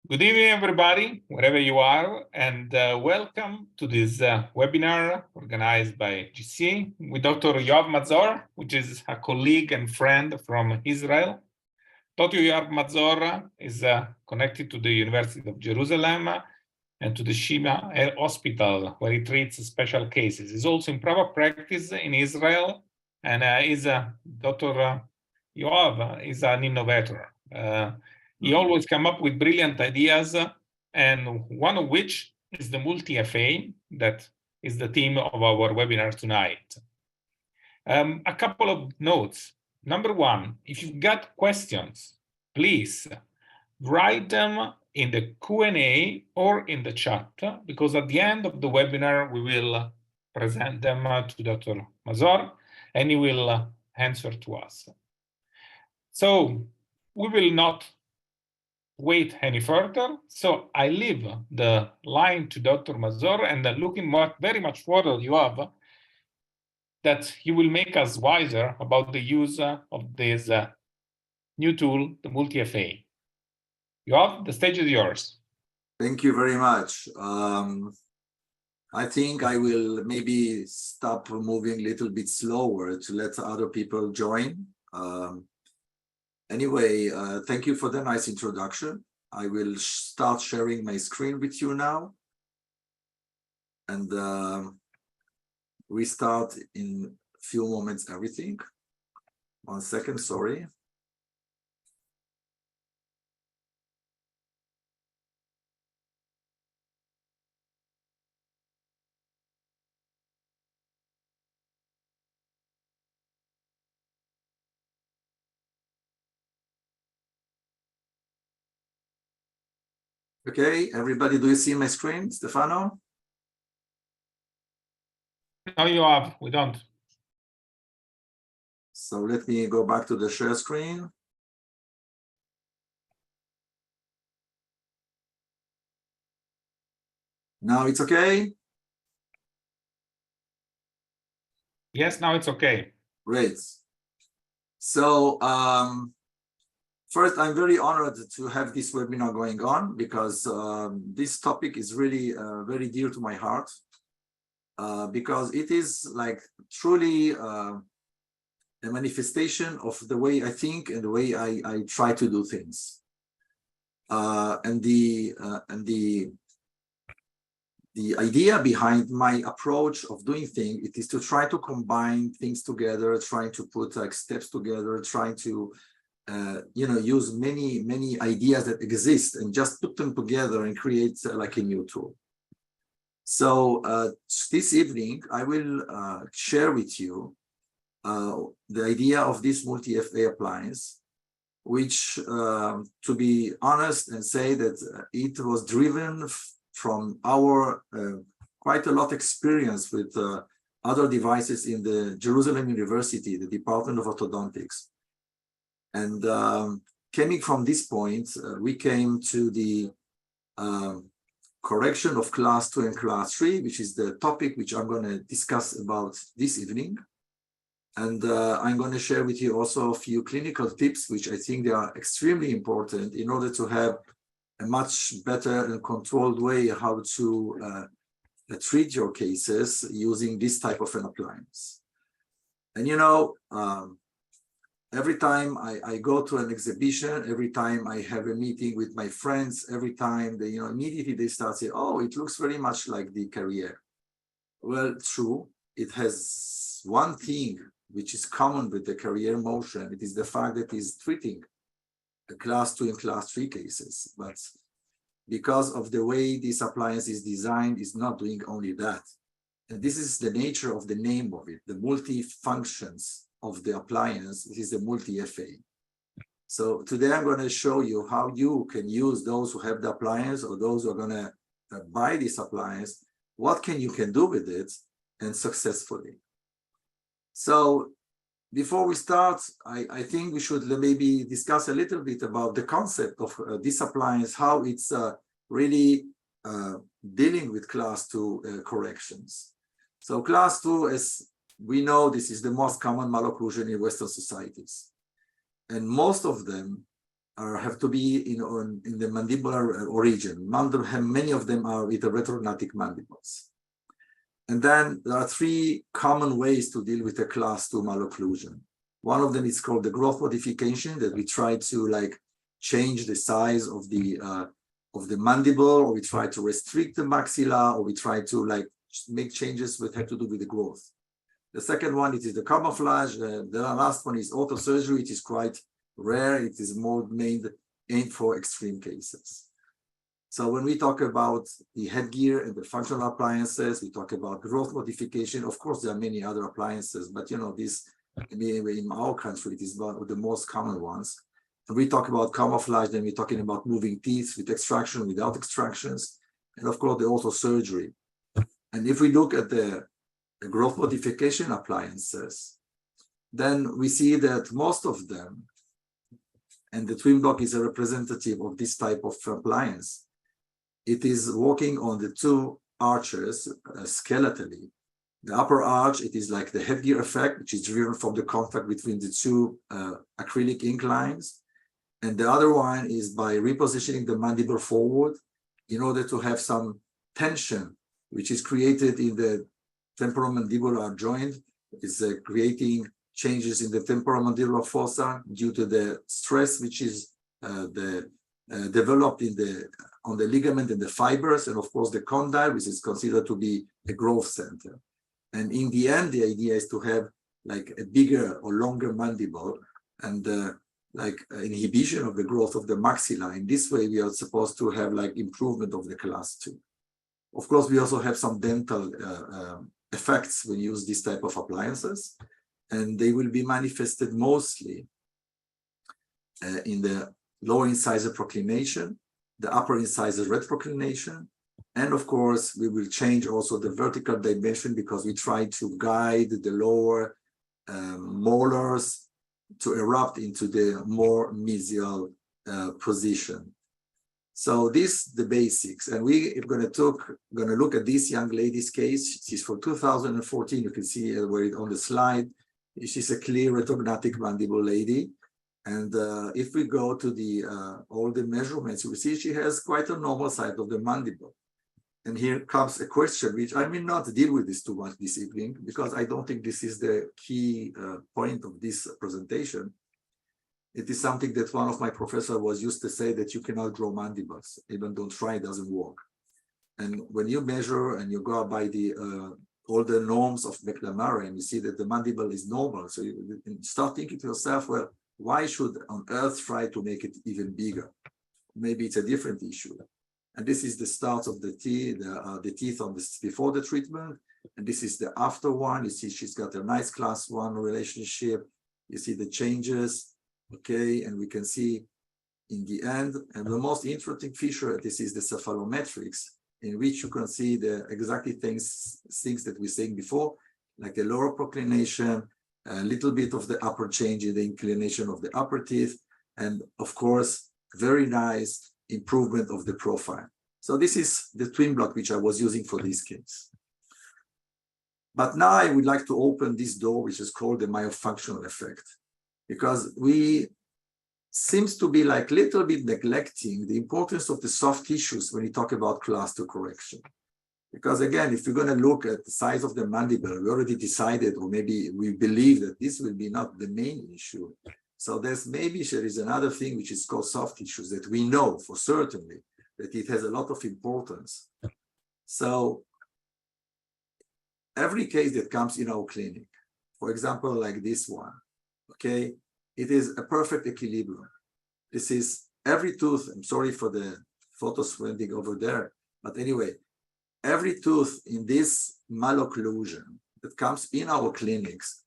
Good evening, everybody, wherever you are, and welcome to this webinar organized by GCA with Dr. Yoav Mazor, which is a colleague and friend from Israel. Dr. Yoav Mazor is connected to the University of Jerusalem and to the Shima Hospital, where he treats special cases. He's also in private practice in Israel, and Dr. Yoav is an innovator. He always come up with brilliant ideas, and one of which is the multi-FA that is the theme of our webinar tonight. A couple of notes. Number one, if you've got questions, please write them in the Q&A or in the chat, because at the end of the webinar, we will present them to Dr. Mazor, and he will answer to us. So we will not wait any further. So I leave the line to Dr. Mazor, and looking very much forward, Yoav, that he will make us wiser about the use of this new tool, the multi-FA. Yoav, the stage is yours. Thank you very much. I think I will maybe stop moving a little bit slower to let other people join. Anyway, thank you for the nice introduction. I will start sharing my screen with you now. And we start in a few moments everything. 1 second, sorry. Okay, everybody, do you see my screen, Stefano? No, Yoav, we don't. So let me go back to the share screen. Now it's okay? Yes, now it's okay. Great. So first, I'm very honored to have this webinar going on because this topic is really very dear to my heart because it is like truly a manifestation of the way I think and the way I try to do things. And the idea behind my approach of doing things, it is to try to combine things together, trying to put like steps together, trying to use many ideas that exist and just put them together and create like a new tool. So this evening, I will share with you the idea of this multi-FA appliance, which to be honest and say that it was driven from our quite a lot experience with other devices in the Jerusalem University, the Department of Orthodontics. And coming from this point, we came to the correction of class 2 and class 3, which is the topic which I'm going to discuss about this evening. And I'm going to share with you also a few clinical tips, which I think they are extremely important in order to have a much better and controlled way how to treat your cases using this type of an appliance. And every time I go to an exhibition, every time I have a meeting with my friends, every time they, immediately they start saying, oh, it looks very much like the Carrier. Well, true. It has one thing which is common with the Carrier motion. It is the fact that it's treating the class 2 and class 3 cases. But because of the way this appliance is designed, it's not doing only that. And this is the nature of the name of it, the multi-functions of the appliance. This is the multi-FA. So today I'm going to show you how you can use those who have the appliance or those who are going to buy this appliance, what you can do with it and successfully. So before we start, I think we should maybe discuss a little bit about the concept of this appliance, how it's really dealing with class 2 corrections. So class 2, as we know, this is the most common malocclusion in Western societies. And most of them have to be in the mandibular origin. Many of them are with the retrognatic mandibles. And then there are three common ways to deal with a class 2 malocclusion. One of them is called the growth modification, that we try to like change the size of the mandible, or we try to restrict the maxilla, or we try to like make changes that have to do with the growth. The second one, it is the camouflage. The last one is autosurgery. It is quite rare. It is more aimed for extreme cases. So when we talk about the headgear and the functional appliances, we talk about growth modification. Of course, there are many other appliances, but you know, this in our country, it is one of the most common ones. And we talk about camouflage, then we're talking about moving teeth with extraction, without extractions, and of course, the autosurgery. And if we look at the growth modification appliances, then we see that most of them, and the twin block is a representative of this type of appliance, it is working on the two arches skeletally. The upper arch, it is like the headgear effect, which is driven from the contact between the two acrylic inclines. And the other one is by repositioning the mandible forward in order to have some tension, which is created in the temporomandibular joint, is creating changes in the temporomandibular fossa due to the stress which is developed on the ligament and the fibers, and of course the condyle, which is considered to be a growth center. And in the end, the idea is to have like a bigger or longer mandible and like inhibition of the growth of the maxilla. In this way, we are supposed to have like improvement of the class 2. Of course, we also have some dental effects when you use this type of appliances, and they will be manifested mostly in the lower incisor proclination, the upper incisor retroclination, and of course, we will change also the vertical dimension because we try to guide the lower molars to erupt into the more mesial position. So this the basics, and we are going to look at this young lady's case. She's from 2014. You can see where it on the slide. She's a clear retrognatic mandible lady, and if we go to the all the measurements, you will see she has quite a normal side of the mandible. And here comes a question which I may not deal with this too much this evening because I don't think this is the key point of this presentation. It is something that one of my professors was used to say, that you cannot grow mandibles, even don't try, it doesn't work. And when you measure and you go by the all the norms of McNamara and you see that the mandible is normal, so you start thinking to yourself, well, why should on earth try to make it even bigger? Maybe it's a different issue. And this is the start of the teeth on this before the treatment, and this is the after one. You see she's got a nice class 1 relationship. You see the changes. Okay, and we can see in the end, and the most interesting feature, this is the cephalometrics, in which you can see the exactly things that we were saying before, like a lower proclination, a little bit of the upper change in the inclination of the upper teeth, and of course, very nice improvement of the profile. So this is the twin block which I was using for this case. But now I would like to open this door, which is called the myofunctional effect, because we seems to be like little bit neglecting the importance of the soft tissues when we talk about class 2 correction. Because again, if we're going to look at the size of the mandible, we already decided, or maybe we believe that this will be not the main issue. So there is another thing which is called soft tissues that we know for certainly that it has a lot of importance. So every case that comes in our clinic, for example, like this one, okay, it is a perfect equilibrium. This is every tooth. I'm sorry for the photo swindling over there, but anyway, every tooth in this malocclusion that comes in our clinics,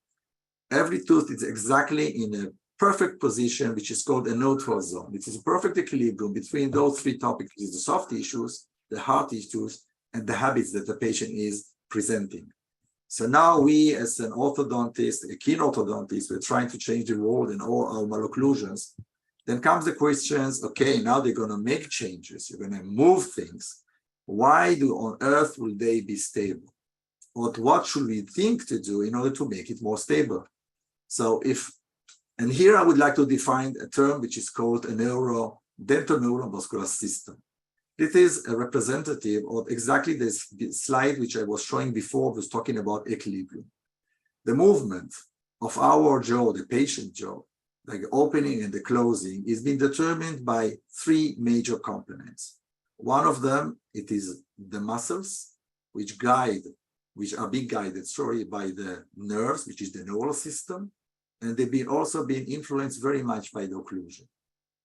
every tooth is exactly in a perfect position, which is called a neutral zone. It is a perfect equilibrium between those three topics, which is the soft tissues, the hard tissues, and the habits that the patient is presenting. So now we, as an orthodontist, a keen orthodontist, we're trying to change the world in all our malocclusions. Then comes the questions, okay, now they're going to make changes. You're going to move things. Why on earth will they be stable? What should we think to do in order to make it more stable? So if And here I would like to define a term which is called a dental neuromuscular system. This is a representative of exactly this slide which I was showing before, was talking about equilibrium. The movement of our jaw, the patient jaw, like the opening and the closing, is being determined by three major components. One of them, it is the muscles, which are being guided, by the nerves, which is the neural system, and they've also been influenced very much by the occlusion.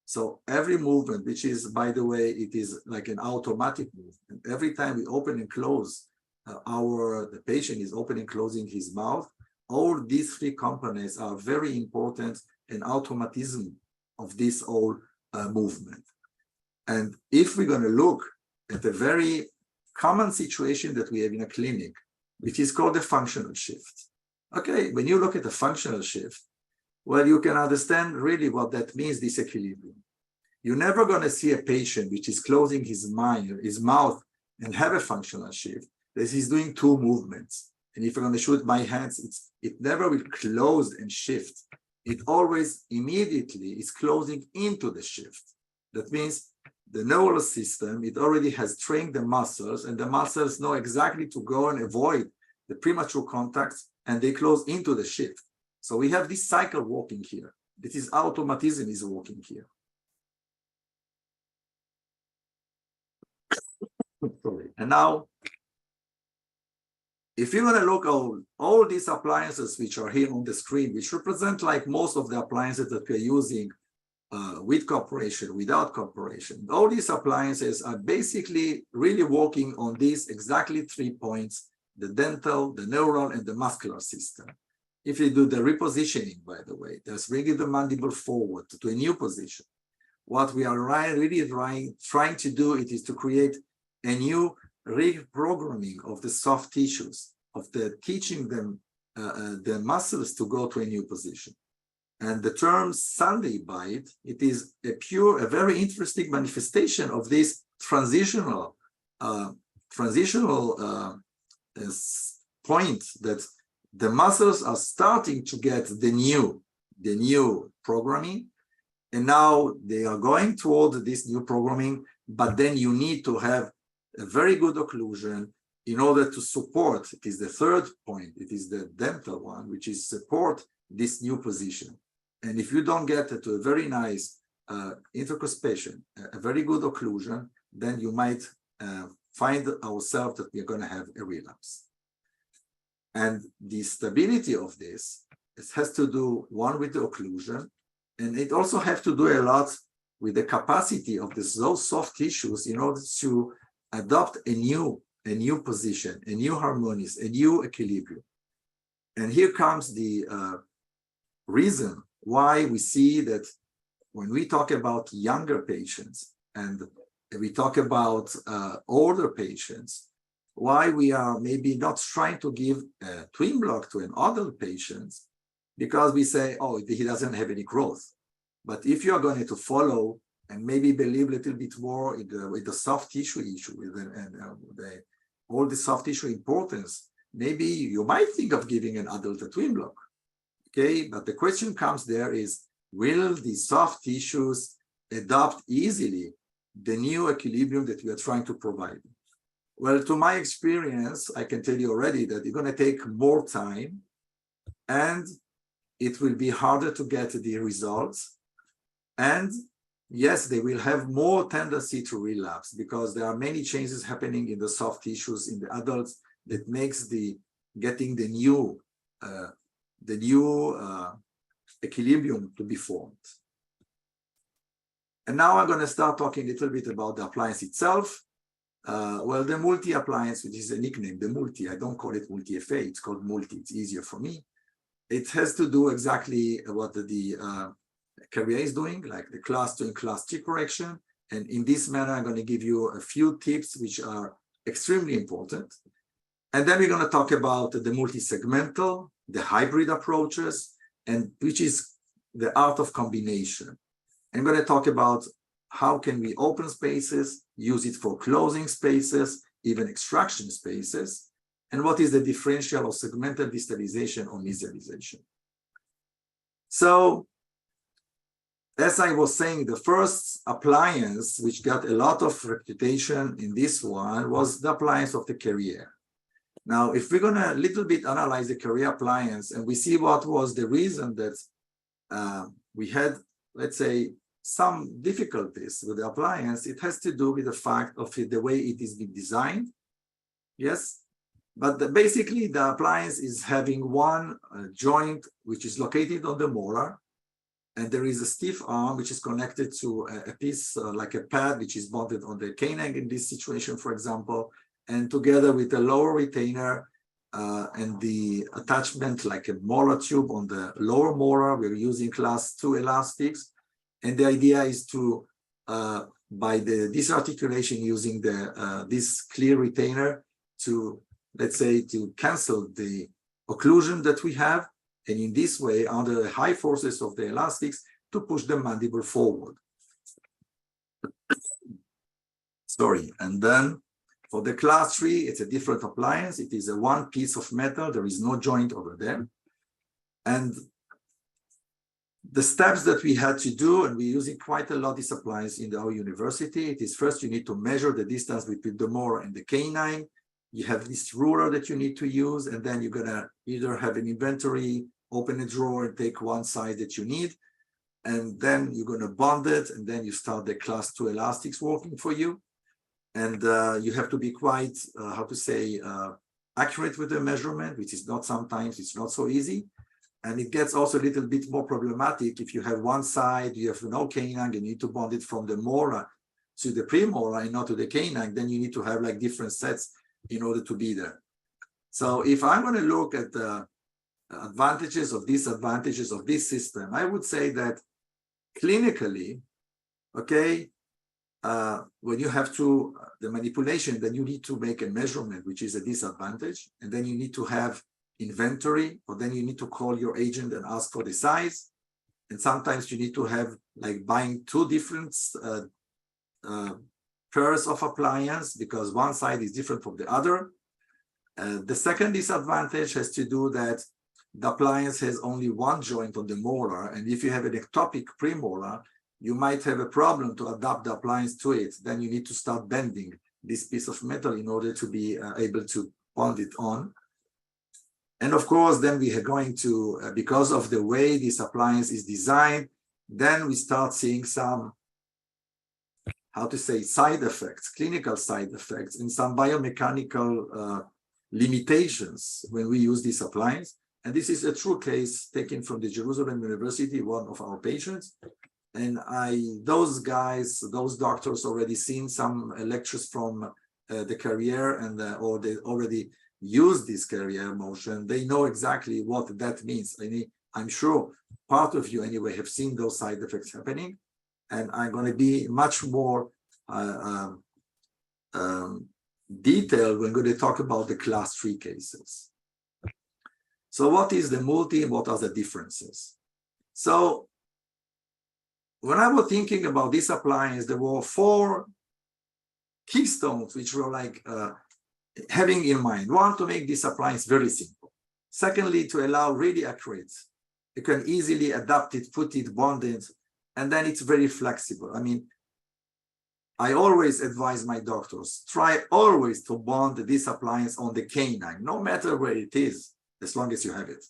So every movement, which is, by the way, it is like an automatic movement. Every time we open and close, the patient is opening and closing his mouth. All these three components are very important in automatism of this whole movement. And if we're going to look at a very common situation that we have in a clinic, which is called the functional shift. Okay, when you look at the functional shift, well, you can understand really what that means, this equilibrium. You're never going to see a patient which is closing his mouth and have a functional shift, that he's doing two movements. And if I'm going to shoot my hands, it never will close and shift. It always immediately is closing into the shift. That means the neural system, it already has trained the muscles, and the muscles know exactly to go and avoid the premature contacts, and they close into the shift. So we have this cycle working here. This is automatism is working here. Sorry. And now, if you're going to look at all these appliances which are here on the screen, which represent like most of the appliances that we're using with cooperation, without cooperation, all these appliances are basically really working on these exactly 3 points: the dental, the neural, and the muscular system. If you do the repositioning, by the way, that's bringing the mandible forward to a new position. What we are really trying to do is to create a new reprogramming of the soft tissues, of teaching them the muscles to go to a new position. And the term Sunday bite, it is a very interesting manifestation of this transitional point that the muscles are starting to get the new programming, and now they are going toward this new programming, but then you need to have a very good occlusion in order to support. It is the third point, it is the dental one, which is support this new position. And if you don't get to a very nice intercrospation, a very good occlusion, then you might find ourselves that we're going to have a relapse. And the stability of this, it has to do, one, with the occlusion, and it also has to do a lot with the capacity of those soft tissues in order to adopt a new position, a new harmonies, a new equilibrium. And here comes the reason why we see that when we talk about younger patients and we talk about older patients, why we are maybe not trying to give a twin block to an adult patient, because we say, oh, he doesn't have any growth. But if you are going to follow and maybe believe a little bit more with the soft tissue issue all the soft tissue importance, maybe you might think of giving an adult a twin block. Okay, but the question comes there is, will the soft tissues adopt easily the new equilibrium that we are trying to provide? Well, to my experience, I can tell you already that it's going to take more time, and it will be harder to get the results. And yes, they will have more tendency to relapse because there are many changes happening in the soft tissues in the adults that makes getting the new equilibrium to be formed. And now I'm going to start talking a little bit about the appliance itself. Well, the multi-appliance, which is a nickname, the multi, I don't call it multi-FA, it's called multi, it's easier for me. It has to do exactly what the career is doing, like the class 2 and class 3 correction. And in this manner, I'm going to give you a few tips which are extremely important. And then we're going to talk about the multi-segmental, the hybrid approaches, and which is the art of combination. I'm going to talk about how can we open spaces, use it for closing spaces, even extraction spaces, and what is the differential of segmental distalization or mesialization. So as I was saying, the first appliance which got a lot of reputation in this one was the appliance of the Carrier. Now, if we're gonna a little bit analyze the Carrier appliance and we see what was the reason that we had, let's say, some difficulties with the appliance, it has to do with the fact of the way it is being designed. Yes, but basically the appliance is having one joint which is located on the molar, and there is a stiff arm which is connected to a piece like a pad which is bonded on the canine in this situation, for example, and together with the lower retainer and the attachment like a molar tube on the lower molar, we're using class 2 elastics. And the idea is to, by this articulation using this clear retainer to, let's say, to cancel the occlusion that we have. And in this way, under the high forces of the elastics, to push the mandible forward. Sorry, and then for the class 3, it's a different appliance. It is a one piece of metal. There is no joint over there. And the steps that we had to do, and we're using quite a lot of this appliance in our university, it is first you need to measure the distance between the molar and the canine. You have this ruler that you need to use, and then you're gonna either have an inventory, open a drawer and take one size that you need, and then you're gonna bond it, and then you start the class 2 elastics working for you. And you have to be quite, accurate with the measurement, which is not sometimes, it's not so easy. And it gets also a little bit more problematic if you have one side, you have no canine, you need to bond it from the molar to the premolar and not to the canine, then you need to have like different sets in order to be there. So if I'm going to look at the advantages or disadvantages of this system, I would say that clinically, okay, when you have to, the manipulation, then you need to make a measurement, which is a disadvantage. And then you need to have inventory, or then you need to call your agent and ask for the size. And sometimes you need to have like buying two different pairs of appliance because one side is different from the other. The second disadvantage has to do that the appliance has only one joint on the molar. And if you have an ectopic premolar, you might have a problem to adapt the appliance to it. Then you need to start bending this piece of metal in order to be able to bond it on. And of course, then we are going to, because of the way this appliance is designed, then we start seeing some, side effects, clinical side effects, and some biomechanical limitations when we use this appliance. And this is a true case taken from the Jerusalem University, one of our patients. And those doctors already seen some lectures from the Carrier or they already use this Carrier motion. They know exactly what that means. I'm sure part of you anyway have seen those side effects happening. And I'm going to be much more detailed when we're going to talk about the class 3 cases. So what is the multi and what are the differences? So when I was thinking about this appliance, there were 4 keystones which were like having in mind. One, to make this appliance very simple. Secondly, to allow really accurate. You can easily adapt it, put it, bond it, and then it's very flexible. I mean, I always advise my doctors, try always to bond this appliance on the canine, no matter where it is, as long as you have it.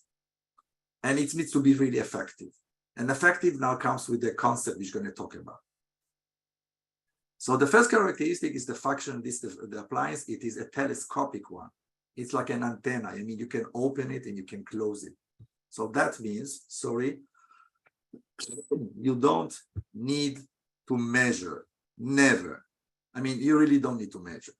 And it needs to be really effective. And effective now comes with the concept we're going to talk about. So the first characteristic is the function, the appliance, it is a telescopic one. It's like an antenna. I mean, you can open it and you can close it. So that means, you don't need to measure, never. I mean, you really don't need to measure.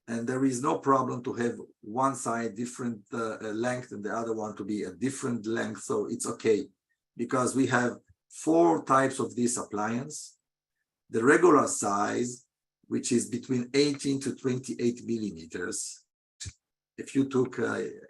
And there is no problem to have one side different length and the other one to be a different length. So it's okay, because we have 4 types of this appliance. The regular size, which is between 18 to 28 millimeters. If you took,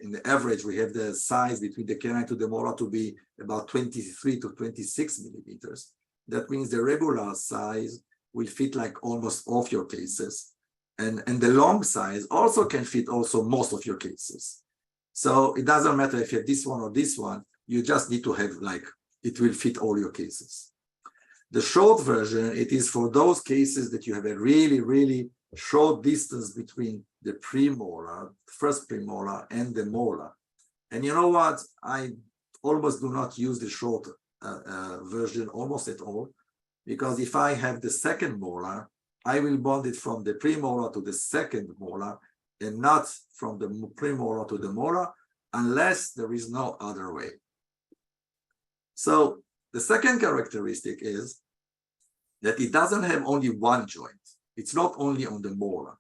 in the average, we have the size between the canine to the molar to be about 23 to 26 millimeters. That means the regular size will fit like almost all of your cases. And the long size also can fit also most of your cases. So it doesn't matter if you have this one or this one, you just need to have like, it will fit all your cases. The short version, it is for those cases that you have a really, really short distance between the premolar, first premolar, and the molar. And you know what? I almost do not use the short version almost at all, because if I have the second molar, I will bond it from the premolar to the second molar and not from the premolar to the molar, unless there is no other way. So the second characteristic is that it doesn't have only one joint. It's not only on the molar.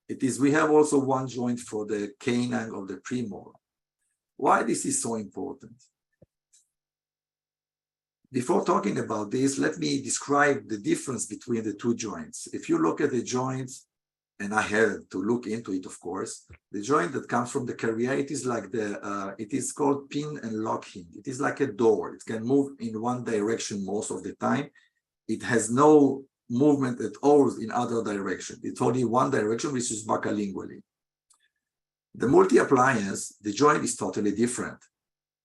It is, we have also one joint for the canine of the premolar. Why this is so important? Before talking about this, let me describe the difference between the two joints. If you look at the joints, and I had to look into it, of course, the joint that comes from the carrier, it is like it is called pin and lock hinge. It is like a door. It can move in one direction most of the time. It has no movement at all in other direction. It's only one direction, which is bacolingually. The multi-appliance, the joint is totally different.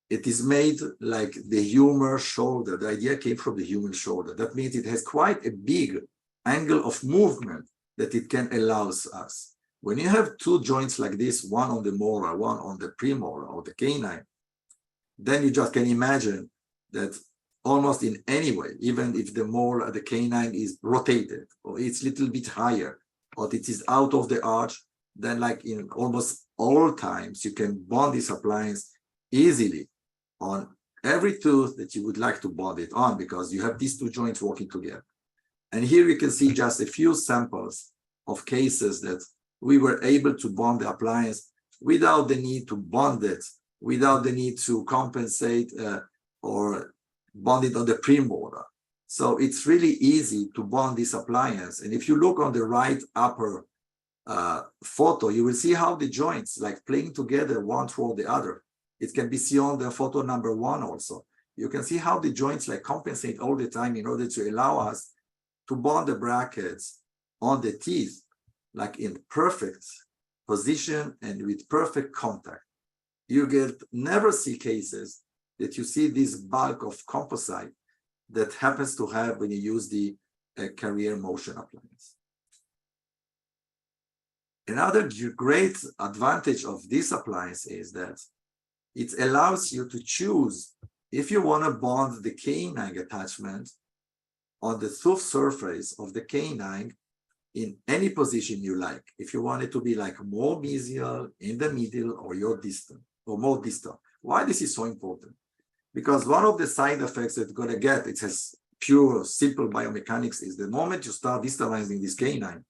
It is made like the human shoulder. The idea came from the human shoulder. That means it has quite a big angle of movement that it can allow us. When you have two joints like this, one on the molar, one on the premolar or the canine, then you just can imagine that almost in any way, even if the molar, the canine is rotated, or it's a little bit higher, or it is out of the arch, then like in almost all times, you can bond this appliance easily on every tooth that you would like to bond it on, because you have these two joints working together. And here you can see just a few samples of cases that we were able to bond the appliance without the need to bond it, without the need to compensate or bond it on the premolar. So it's really easy to bond this appliance. And if you look on the right upper photo, you will see how the joints like playing together one toward the other. It can be seen on the photo number 1 also. You can see how the joints like compensate all the time in order to allow us to bond the brackets on the teeth, like in perfect position and with perfect contact. You never see cases that you see this bulk of composite that happens to have when you use the carrier motion appliance. Another great advantage of this appliance is that it allows you to choose if you want to bond the canine attachment on the tooth surface of the canine in any position you like. If you want it to be like more mesial, in the middle, or your distant, or more distal. Why this is so important? Because one of the side effects that you're going to get, it has pure, simple biomechanics, is the moment you start distalizing this canine,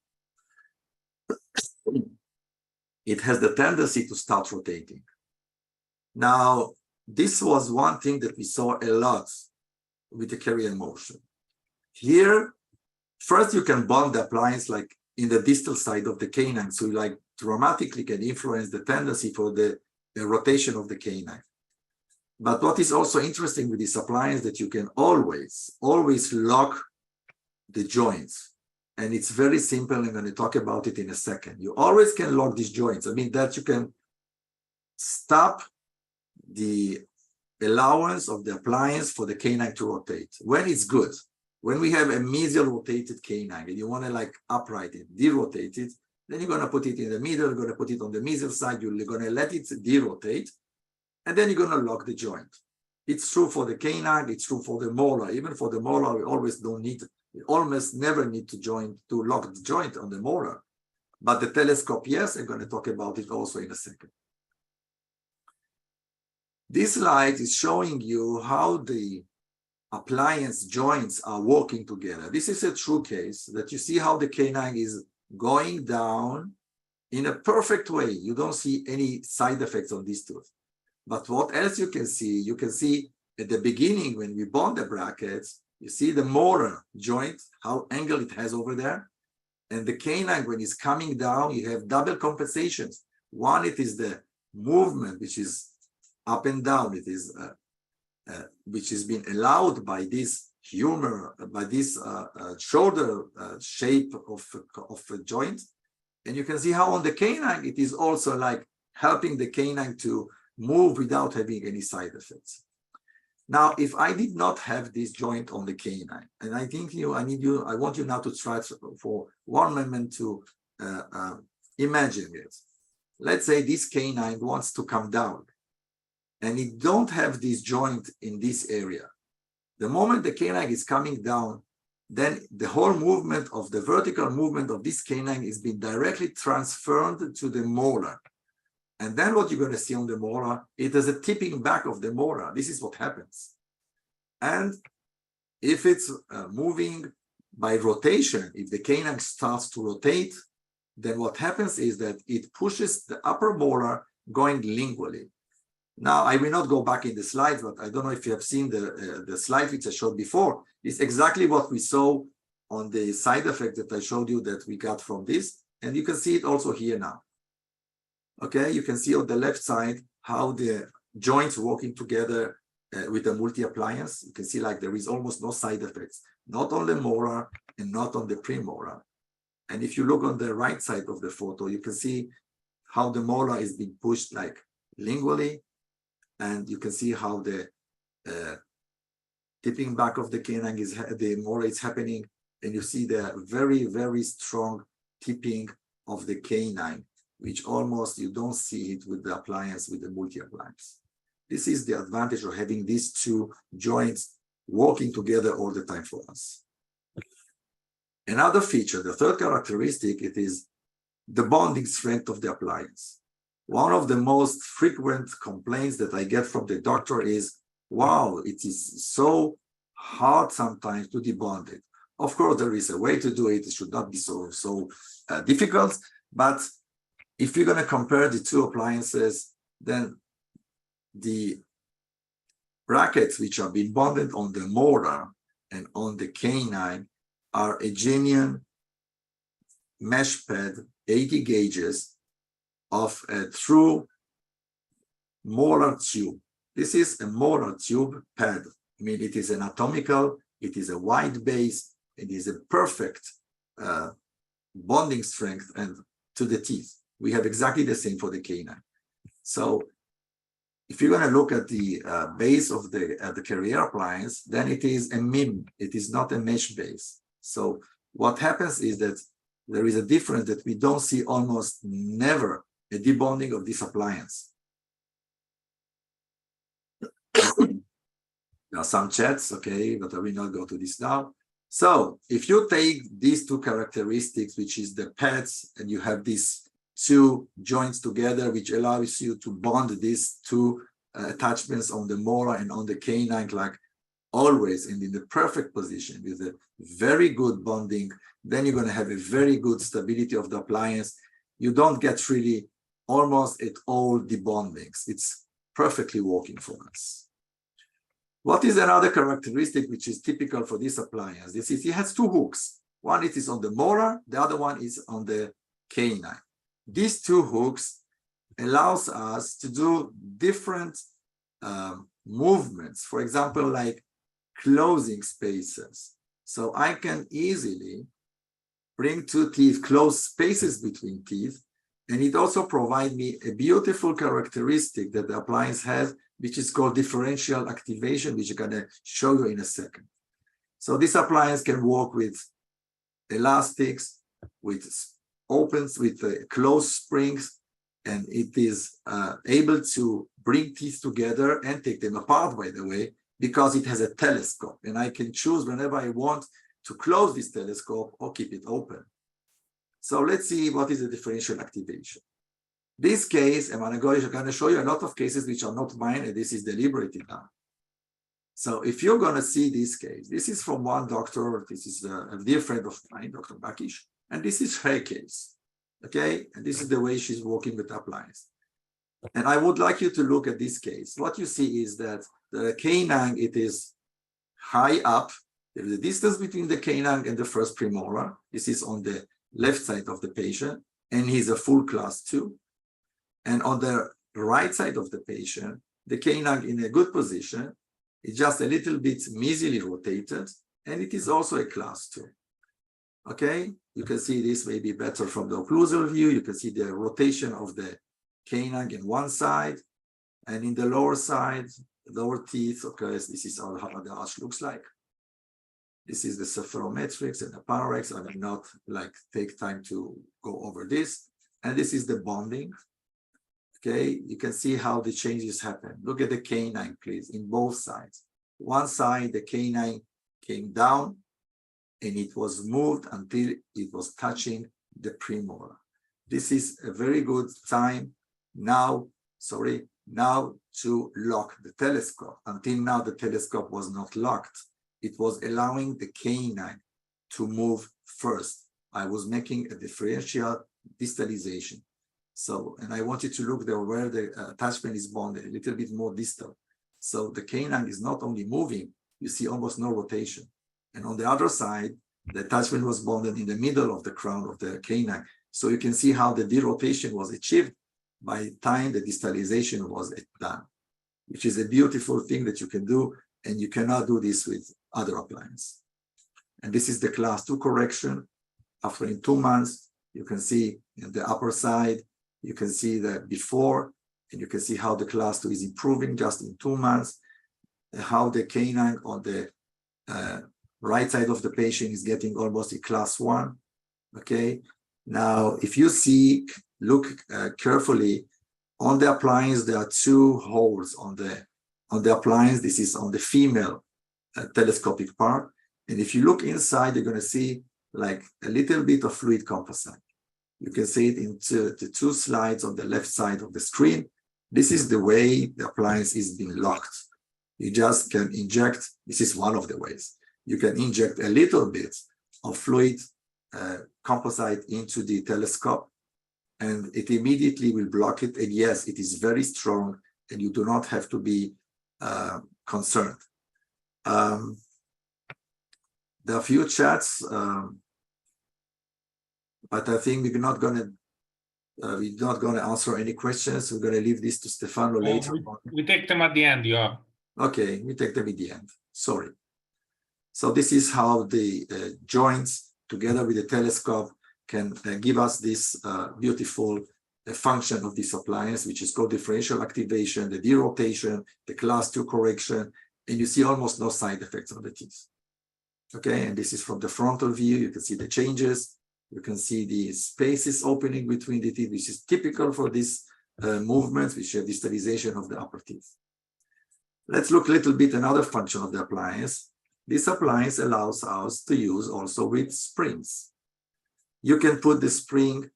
it has the tendency to start rotating. Now, this was one thing that we saw a lot with the carrier motion. Here, first you can bond the appliance like in the distal side of the canine, so you like dramatically can influence the tendency for the rotation of the canine. But what is also interesting with this appliance that you can always lock the joints. And it's very simple. I'm going to talk about it in a second. You always can lock these joints. I mean that you can stop the allowance of the appliance for the canine to rotate when it's good. When we have a mesial rotated canine and you want to like upright it, derotate it, then you're going to put it in the middle, you're going to put it on the mesial side, you're going to let it derotate, and then you're going to lock the joint. It's true for the canine, it's true for the molar. Even for the molar, we almost never need to lock the joint on the molar. But the telescope, yes, I'm going to talk about it also in a second. This slide is showing you how the appliance joints are working together. This is a true case that you see how the canine is going down in a perfect way. You don't see any side effects on this tooth. But what else you can see? You can see at the beginning when we bond the brackets, you see the molar joint, how angle it has over there. And the canine, when it's coming down, you have double compensations. One, it is the movement, which is up and down. It is which has been allowed by this humor, by this shoulder shape of a joint. And you can see how on the canine, it is also like helping the canine to move without having any side effects. Now, if I did not have this joint on the canine, and I want you now to try for one moment to imagine it. Let's say this canine wants to come down, and it don't have this joint in this area. The moment the canine is coming down, then the whole movement of the vertical movement of this canine is being directly transferred to the molar. And then what you're going to see on the molar, it is a tipping back of the molar. This is what happens. And if it's moving by rotation, if the canine starts to rotate, then what happens is that it pushes the upper molar going lingually. Now, I will not go back in the slides, but I don't know if you have seen the slide which I showed before. It's exactly what we saw on the side effect that I showed you that we got from this. And you can see it also here now. Okay, you can see on the left side how the joints working together with the multi-appliance. You can see like there is almost no side effects, not on the molar and not on the premolar. And if you look on the right side of the photo, you can see how the molar is being pushed like lingually. And you can see how the tipping back of the canine the molar is happening. And you see the very, very strong tipping of the canine, which almost you don't see it with the appliance, with the multi-appliance. This is the advantage of having these two joints working together all the time for us. Another feature, the third characteristic, it is the bonding strength of the appliance. One of the most frequent complaints that I get from the doctor is, wow, it is so hard sometimes to debond it. Of course, there is a way to do it. It should not be so difficult, but if you're going to compare the two appliances, then the brackets which are being bonded on the molar and on the canine are a genuine mesh pad, 80 gauges of a true molar tube. This is a molar tube pad. I mean, it is anatomical, it is a wide base, it is a perfect bonding strength and to the teeth. We have exactly the same for the canine. So if you're going to look at the base of the carrier appliance, then it is a MIM. It is not a mesh base. So what happens is that there is a difference that we don't see almost never a debonding of this appliance. There are some chats, okay, but I will not go to this now. So if you take these two characteristics, which is the pads, and you have these two joints together, which allows you to bond these two attachments on the molar and on the canine, like always, and in the perfect position with a very good bonding, then you're going to have a very good stability of the appliance. You don't get really almost at all debondings. It's perfectly working for us. What is another characteristic which is typical for this appliance? This is, it has two hooks. One it is on the molar, the other one is on the canine. These two hooks allows us to do different movements. For example, like closing spaces. So I can easily bring two teeth, close spaces between teeth, and it also provides me a beautiful characteristic that the appliance has, which is called differential activation, which I'm going to show you in a second. So this appliance can work with elastics, with opens, with closed springs, and it is able to bring teeth together and take them apart, by the way, because it has a telescope, and I can choose whenever I want to close this telescope or keep it open. So let's see what is the differential activation. This case, I'm going to show you a lot of cases which are not mine, and this is deliberated now. So if you're going to see this case, this is from one doctor, this is a dear friend of mine, Dr. Bakish, and this is her case, okay? And this is the way she's working with appliance. And I would like you to look at this case. What you see is that the canine, it is high up. There is a distance between the canine and the first premolar. This is on the left side of the patient, and he's a full class 2. And on the right side of the patient, the canine in a good position, it's just a little bit mesially rotated, and it is also a class 2. Okay, you can see this maybe better from the occlusal view. You can see the rotation of the canine in one side, and in the lower side, lower teeth. Okay, this is how the arch looks like. This is the cephalometrics and the pararex. I will not like take time to go over this. And this is the bonding. Okay, you can see how the changes happen. Look at the canine, please, in both sides. One side, the canine came down and it was moved until it was touching the premolar. This is a very good time now to lock the telescope. Until now, the telescope was not locked. It was allowing the canine to move first. I was making a differential distalization. So, and I wanted to look there where the attachment is bonded, a little bit more distal. So the canine is not only moving, you see almost no rotation. And on the other side, the attachment was bonded in the middle of the crown of the canine. So you can see how the derotation was achieved by the time the distalization was done, which is a beautiful thing that you can do, and you cannot do this with other appliances. And this is the class 2 correction. After in 2 months, you can see in the upper side, you can see the before, and you can see how the class 2 is improving just in 2 months, and how the canine on the right side of the patient is getting almost a class 1. Okay. Now, if you look carefully on the appliance, there are 2 holes on the appliance. This is on the female telescopic part. And if you look inside, you're going to see like a little bit of fluid composite. You can see it in the 2 slides on the left side of the screen. This is the way the appliance is being locked. You just can inject, this is one of the ways. You can inject a little bit of fluid composite into the telescope, and it immediately will block it. And yes, it is very strong, and you do not have to be concerned. There are a few chats, but I think we're not going to answer any questions. We're going to leave this to Stefano later on. We take them at the end, yeah. Okay, we take them at the end. Sorry. So this is how the joints together with the telescope can give us this beautiful function of this appliance, which is called differential activation, the derotation, the class 2 correction, and you see almost no side effects on the teeth. Okay, and this is from the frontal view. You can see the changes. You can see the spaces opening between the teeth, which is typical for these movements, which have distalization of the upper teeth. Let's look a little bit another function of the appliance. This appliance allows us to use also with springs. You can put the spring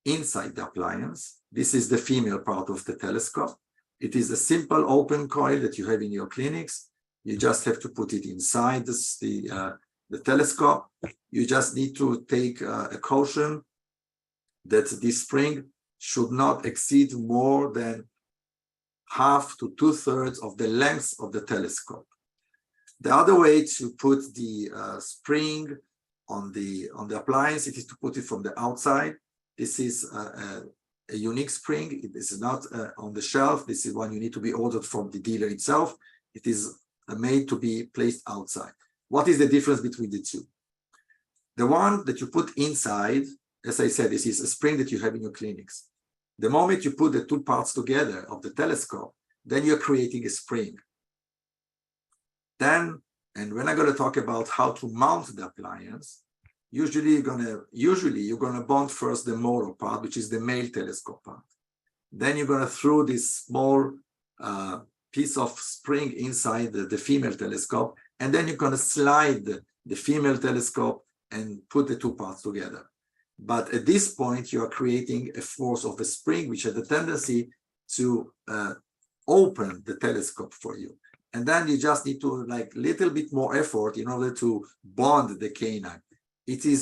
inside the appliance. This is the female part of the telescope. It is a simple open coil that you have in your clinics. You just have to put it inside the telescope. You just need to take a caution that this spring should not exceed more than 1/2 to 2/3 of the length of the telescope. The other way to put the spring on the appliance, it is to put it from the outside. This is a unique spring. It is not on the shelf. This is one you need to be ordered from the dealer itself. It is made to be placed outside. What is the difference between the two? The one that you put inside, as I said, this is a spring that you have in your clinics. The moment you put the 2 parts together of the telescope, then you're creating a spring. Then, and when I'm going to talk about how to mount the appliance, usually you're going to bond first the molar part, which is the male telescope part. Then you're going to throw this small piece of spring inside the female telescope, and then you're going to slide the female telescope and put the 2 parts together. But at this point, you are creating a force of a spring, which has a tendency to open the telescope for you. And then you just need to like little bit more effort in order to bond the canine. It is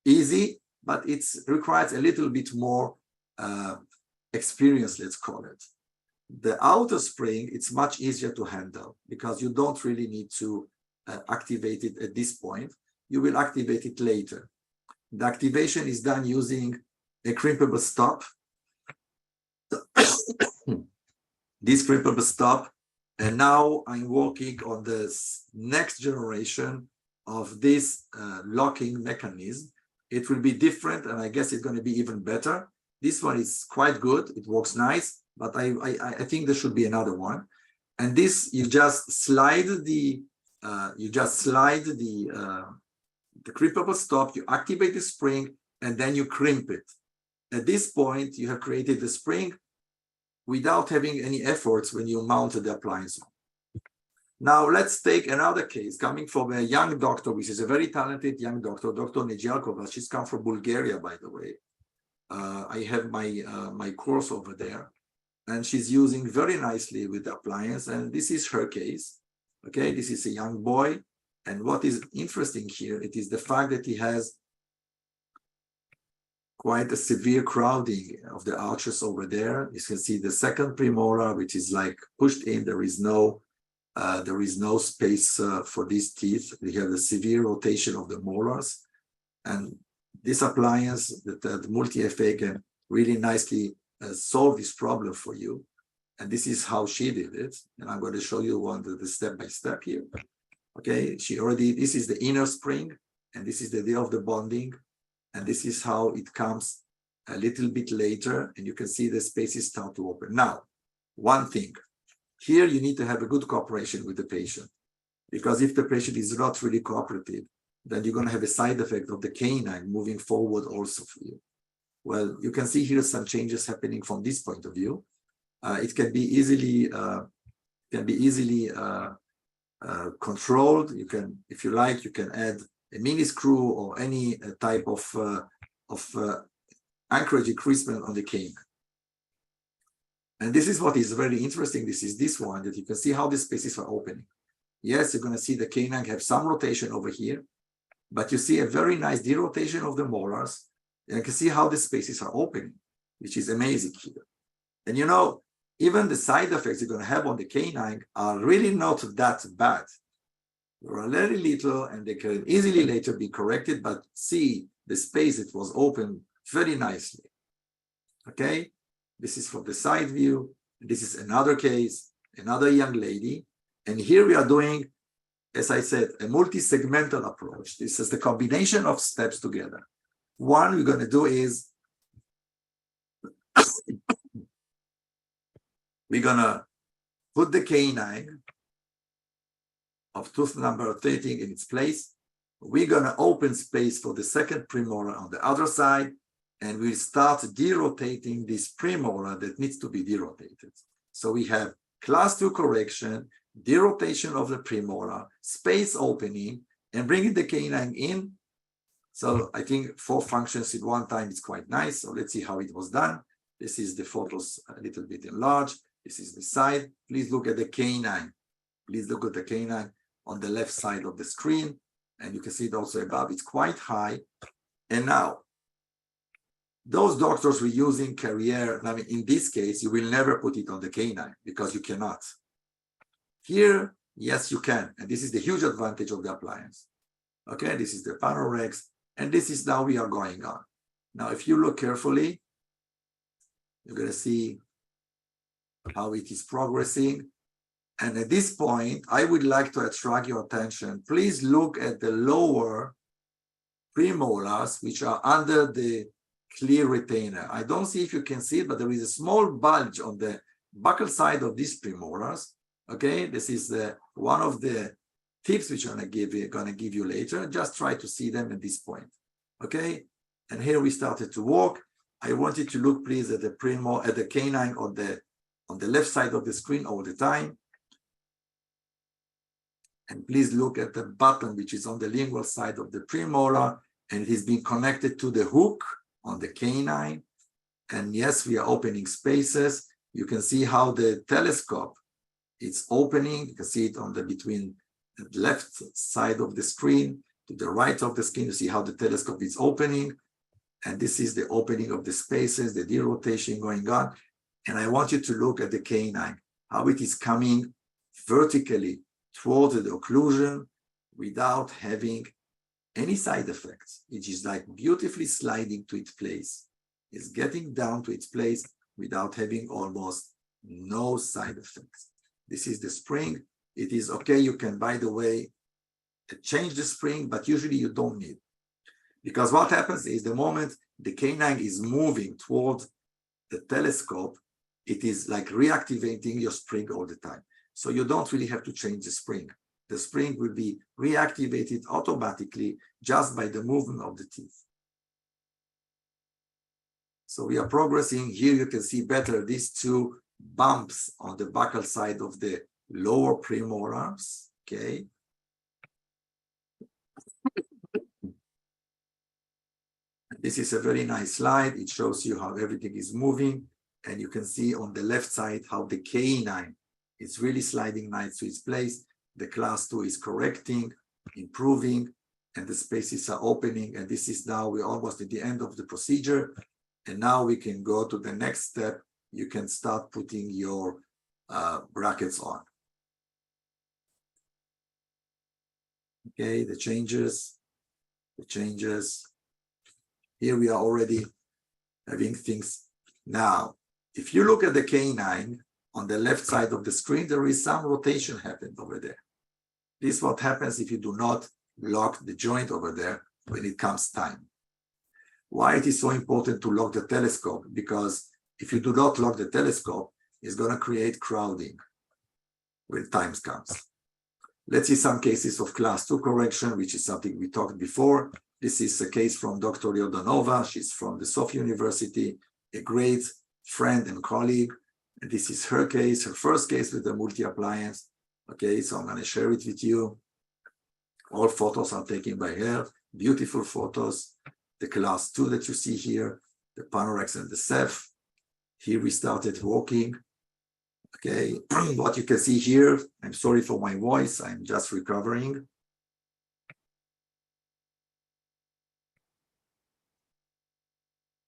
easy, but it requires a little bit more experience, let's call it. The outer spring, it's much easier to handle because you don't really need to activate it at this point. You will activate it later. The activation is done using a crimpable stop. This crimpable stop. And now I'm working on this next generation of this locking mechanism. It will be different, and I guess it's going to be even better. This one is quite good. It works nice, but I think there should be another one. And this, you just slide the crimpable stop, you activate the spring, and then you crimp it. At this point, you have created the spring without having any efforts when you mounted the appliance. Now, let's take another case coming from a young doctor, which is a very talented young doctor, Dr. Nejialkova. She's come from Bulgaria, by the way. I have my course over there, and she's using very nicely with the appliance. And this is her case. Okay, this is a young boy. And what is interesting here, it is the fact that he has quite a severe crowding of the arches over there. You can see the second premolar, which is like pushed in. There is no space for these teeth. We have the severe rotation of the molars. And this appliance, the multi-FA, can really nicely solve this problem for you. And this is how she did it. And I'm going to show you the step-by-step here. Okay, this is the inner spring, and this is the day of the bonding. And this is how it comes a little bit later, and you can see the spaces start to open. Now, one thing, here you need to have a good cooperation with the patient, because if the patient is not really cooperative, then you're going to have a side effect of the canine moving forward also for you. Well, you can see here some changes happening from this point of view. It can be easily controlled. You can, if you like, you can add a mini screw or any type of anchorage increasement on the cane. And this is what is very interesting. This is this one, that you can see how the spaces are opening. Yes, you're going to see the canine have some rotation over here, but you see a very nice derotation of the molars. And you can see how the spaces are opening, which is amazing here. And you know, even the side effects you're going to have on the canine are really not that bad. They're very little, and they can easily later be corrected, but see the space, it was open very nicely. Okay, this is from the side view. This is another case, another young lady. And here we are doing, as I said, a multi-segmental approach. This is the combination of steps together. One we're going to do is we're going to put the canine of tooth number 13 in its place. We're going to open space for the second premolar on the other side, and we'll start derotating this premolar that needs to be derotated. So we have class 2 correction, derotation of the premolar, space opening, and bringing the canine in. So I think 4 functions in one time is quite nice. So let's see how it was done. This is the photos a little bit enlarged. This is the side. Please look at the canine. Please look at the canine on the left side of the screen. And you can see it also above. It's quite high. And now, those doctors were using Carrier. I mean, in this case, you will never put it on the canine because you cannot. Here, yes, you can. And this is the huge advantage of the appliance. Okay, this is the Panorex. And this is now we are going on. Now, if you look carefully, you're going to see how it is progressing. And at this point, I would like to attract your attention. Please look at the lower premolars, which are under the clear retainer. I don't see if you can see it, but there is a small bulge on the buccal side of these premolars. Okay, this is one of the tips which I'm gonna give you later. Just try to see them at this point. Okay, and here we started to walk. I want you to look, please, at the canine on the left side of the screen all the time. And please look at the button, which is on the lingual side of the premolar, and it is being connected to the hook on the canine. And yes, we are opening spaces. You can see how the telescope, it's opening. You can see it on between the left side of the screen to the right of the screen. You see how the telescope is opening. And this is the opening of the spaces, the derotation going on. And I want you to look at the canine, how it is coming vertically toward the occlusion without having any side effects. It is like beautifully sliding to its place. It's getting down to its place without having almost no side effects. This is the spring. It is okay. You can, by the way, change the spring, but usually you don't need. Because what happens is the moment the canine is moving toward the telescope, it is like reactivating your spring all the time. So you don't really have to change the spring. The spring will be reactivated automatically just by the movement of the teeth. So we are progressing. Here you can see better these two bumps on the buccal side of the lower premolars, okay? This is a very nice slide. It shows you how everything is moving. And you can see on the left side how the canine is really sliding nice to its place. The class 2 is correcting, improving, and the spaces are opening. And this is now, we're almost at the end of the procedure. And now we can go to the next step. You can start putting your brackets on. Okay, the changes. Here we are already having things. Now, if you look at the canine on the left side of the screen, there is some rotation happened over there. This is what happens if you do not lock the joint over there when it comes time. Why it is so important to lock the telescope? Because if you do not lock the telescope, it's going to create crowding when time comes. Let's see some cases of class 2 correction, which is something we talked before. This is a case from Dr. Yordanova. She's from the Sofia University, a great friend and colleague. And this is her case, her first case with the multi-appliance. Okay, so I'm going to share it with you. All photos are taken by her, beautiful photos. The class 2 that you see here, the Panorex and the Ceph. Here we started walking. Okay, what you can see here, I'm sorry for my voice, I'm just recovering.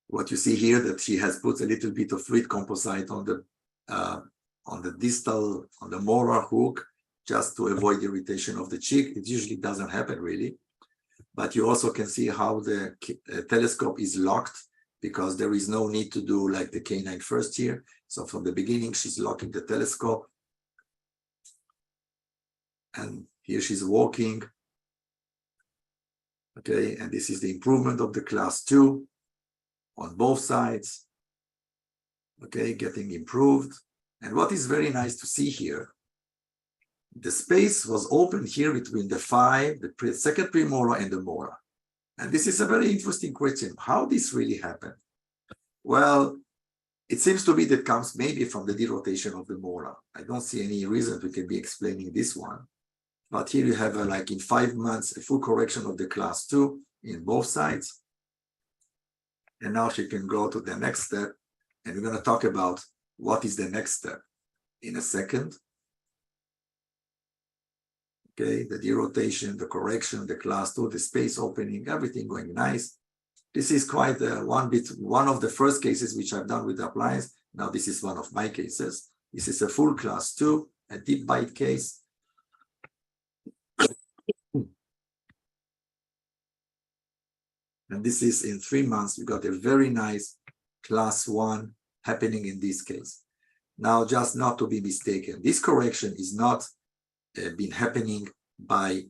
What you see here, that she has put a little bit of fluid composite on the distal, on the molar hook, just to avoid irritation of the cheek. It usually doesn't happen really. But you also can see how the telescope is locked, because there is no need to do like the canine first here. So from the beginning, she's locking the telescope. And here she's walking. Okay, and this is the improvement of the class 2 on both sides. Okay, getting improved. And what is very nice to see here, the space was open here between the 5, the second premolar and the molar. And this is a very interesting question. How this really happened? Well, it seems to be that comes maybe from the derotation of the molar. I don't see any reason we can be explaining this one. But here you have like in 5 months, a full correction of the class 2 in both sides. And now she can go to the next step. And we're going to talk about what is the next step in a second. Okay, the derotation, the correction, the class 2, the space opening, everything going nice. This is quite one of the first cases which I've done with the appliance. Now this is one of my cases. This is a full class 2, a deep bite case. And this is in 3 months, we got a very nice class 1 happening in this case. Now, just not to be mistaken, this correction is not been happening by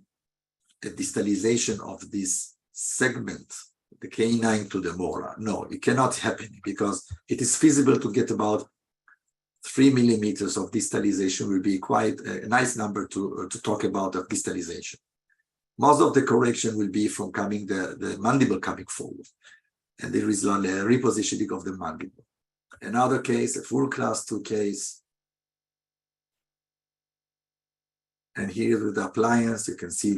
a distalization of this segment, the canine to the molar. No, it cannot happen because it is feasible to get about 3 millimeters of distalization. Will be quite a nice number to talk about of distalization. Most of the correction will be from coming the mandible coming forward, and there is a repositioning of the mandible. Another case, a full class 2 case. And here with the appliance, you can see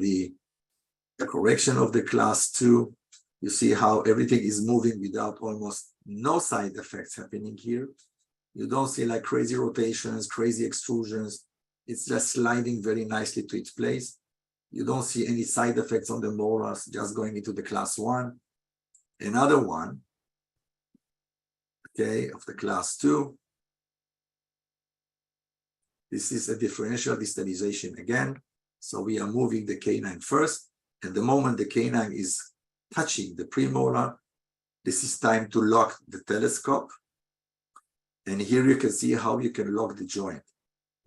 the correction of the class 2. You see how everything is moving without almost no side effects happening here. You don't see like crazy rotations, crazy extrusions. It's just sliding very nicely to its place. You don't see any side effects on the molars, just going into the class 1. Another one, okay, of the class 2. This is a differential distalization again. So we are moving the canine first. And the moment the canine is touching the premolar, this is time to lock the telescope. And here you can see how you can lock the joint.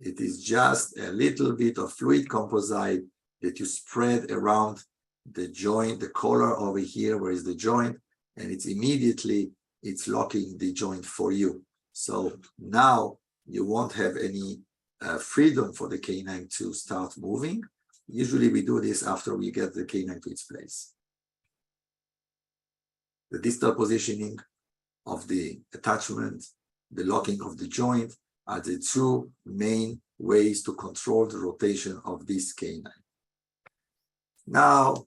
It is just a little bit of fluid composite that you spread around the joint, the collar over here, where is the joint, and it's locking the joint for you. So now you won't have any freedom for the canine to start moving. Usually we do this after we get the canine to its place. The distal positioning of the attachment, the locking of the joint are the two main ways to control the rotation of this canine. Now,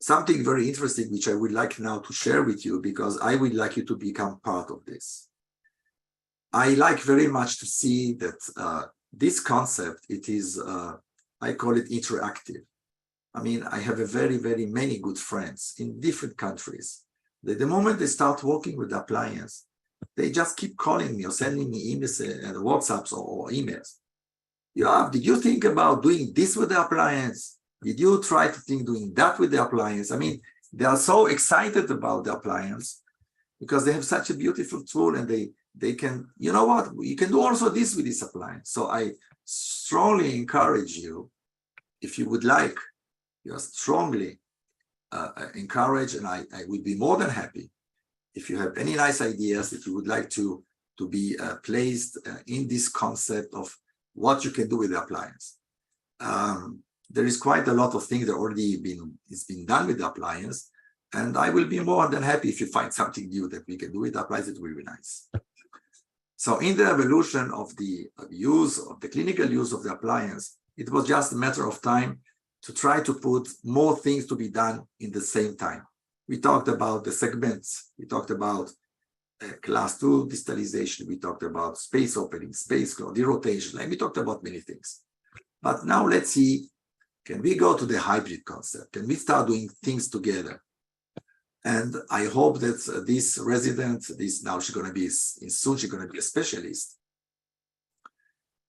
something very interesting which I would like now to share with you, because I would like you to become part of this. I like very much to see that this concept, it is, I call it interactive. I mean, I have a very, very many good friends in different countries. The moment they start working with the appliance, they just keep calling me or sending me emails and WhatsApps or emails. Yeah, did you think about doing this with the appliance? Did you try to think doing that with the appliance? I mean, they are so excited about the appliance because they have such a beautiful tool, and they can, you know what, you can do also this with this appliance. So I strongly encourage you, if you would like, you are strongly encouraged, and I would be more than happy if you have any nice ideas, if you would like to be placed in this concept of what you can do with the appliance. There is quite a lot of things that already it's been done with the appliance, and I will be more than happy if you find something new that we can do with the appliance. It will be nice. So in the evolution of the use of the clinical use of the appliance, it was just a matter of time to try to put more things to be done in the same time. We talked about the segments, we talked about class 2 distalization, we talked about space opening, space close, derotation, and we talked about many things. But now let's see, can we go to the hybrid concept? Can we start doing things together? And I hope that this resident, now she's going to be, soon she's going to be a specialist.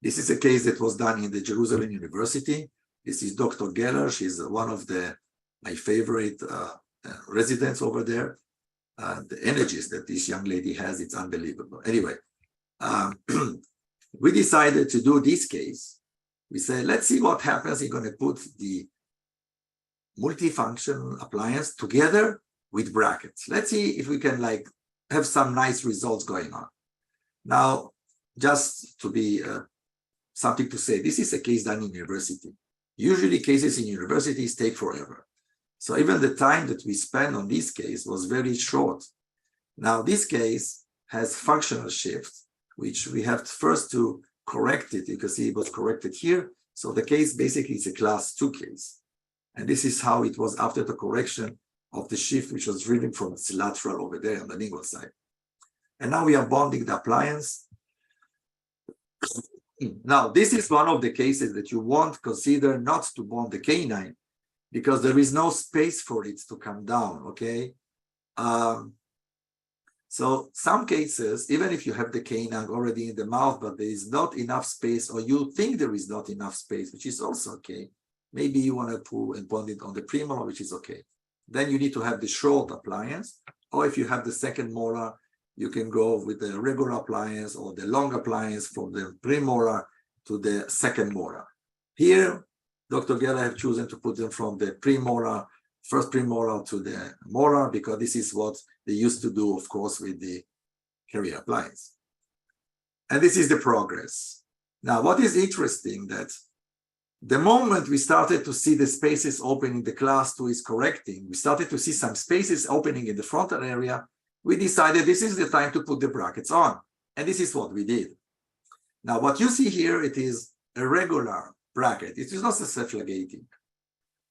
This is a case that was done in the Jerusalem University. This is Dr. Geller. She's one of my favorite residents over there. The energies that this young lady has, it's unbelievable. Anyway, we decided to do this case. We said, let's see what happens. You're going to put the multifunction appliance together with brackets. Let's see if we can have some nice results going on. Now, just to be something to say, this is a case done in university. Usually cases in universities take forever. So even the time that we spent on this case was very short. Now this case has functional shift, which we have first to correct it. You can see it was corrected here. So the case basically is a class 2 case. And this is how it was after the correction of the shift, which was driven from its lateral over there on the lingual side. And now we are bonding the appliance. Now, this is one of the cases that you won't consider not to bond the canine because there is no space for it to come down, okay? So some cases, even if you have the canine already in the mouth, but there is not enough space, or you think there is not enough space, which is also okay. Maybe you want to pull and bond it on the premolar, which is okay. Then you need to have the short appliance, or if you have the second molar, you can go with the regular appliance or the long appliance from the premolar to the second molar. Here, Dr. Geller have chosen to put them from the premolar, first premolar to the molar, because this is what they used to do, of course, with the carrier appliance. And this is the progress. Now, what is interesting that the moment we started to see the spaces opening, the class 2 is correcting, we started to see some spaces opening in the frontal area, we decided this is the time to put the brackets on. And this is what we did. Now, what you see here, it is a regular bracket. It is not a cephalogating.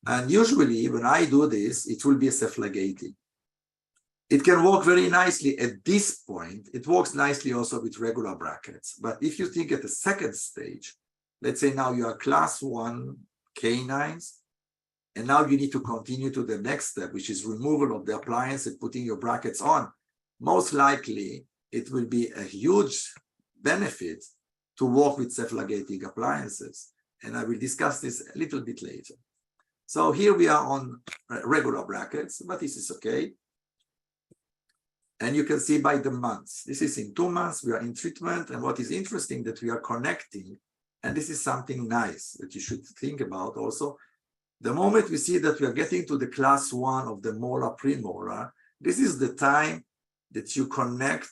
And usually, when I do this, it will be a cephalogating. It can work very nicely at this point. It works nicely also with regular brackets. But if you think at the second stage, let's say now you are class 1 canines, and now you need to continue to the next step, which is removal of the appliance and putting your brackets on. Most likely, it will be a huge benefit to work with cephalogating appliances. And I will discuss this a little bit later. So here we are on regular brackets, but this is okay. And you can see by the months. This is in 2 months, we are in treatment. And what is interesting that we are connecting, and this is something nice that you should think about also. The moment we see that we are getting to the class 1 of the molar premolar, this is the time that you connect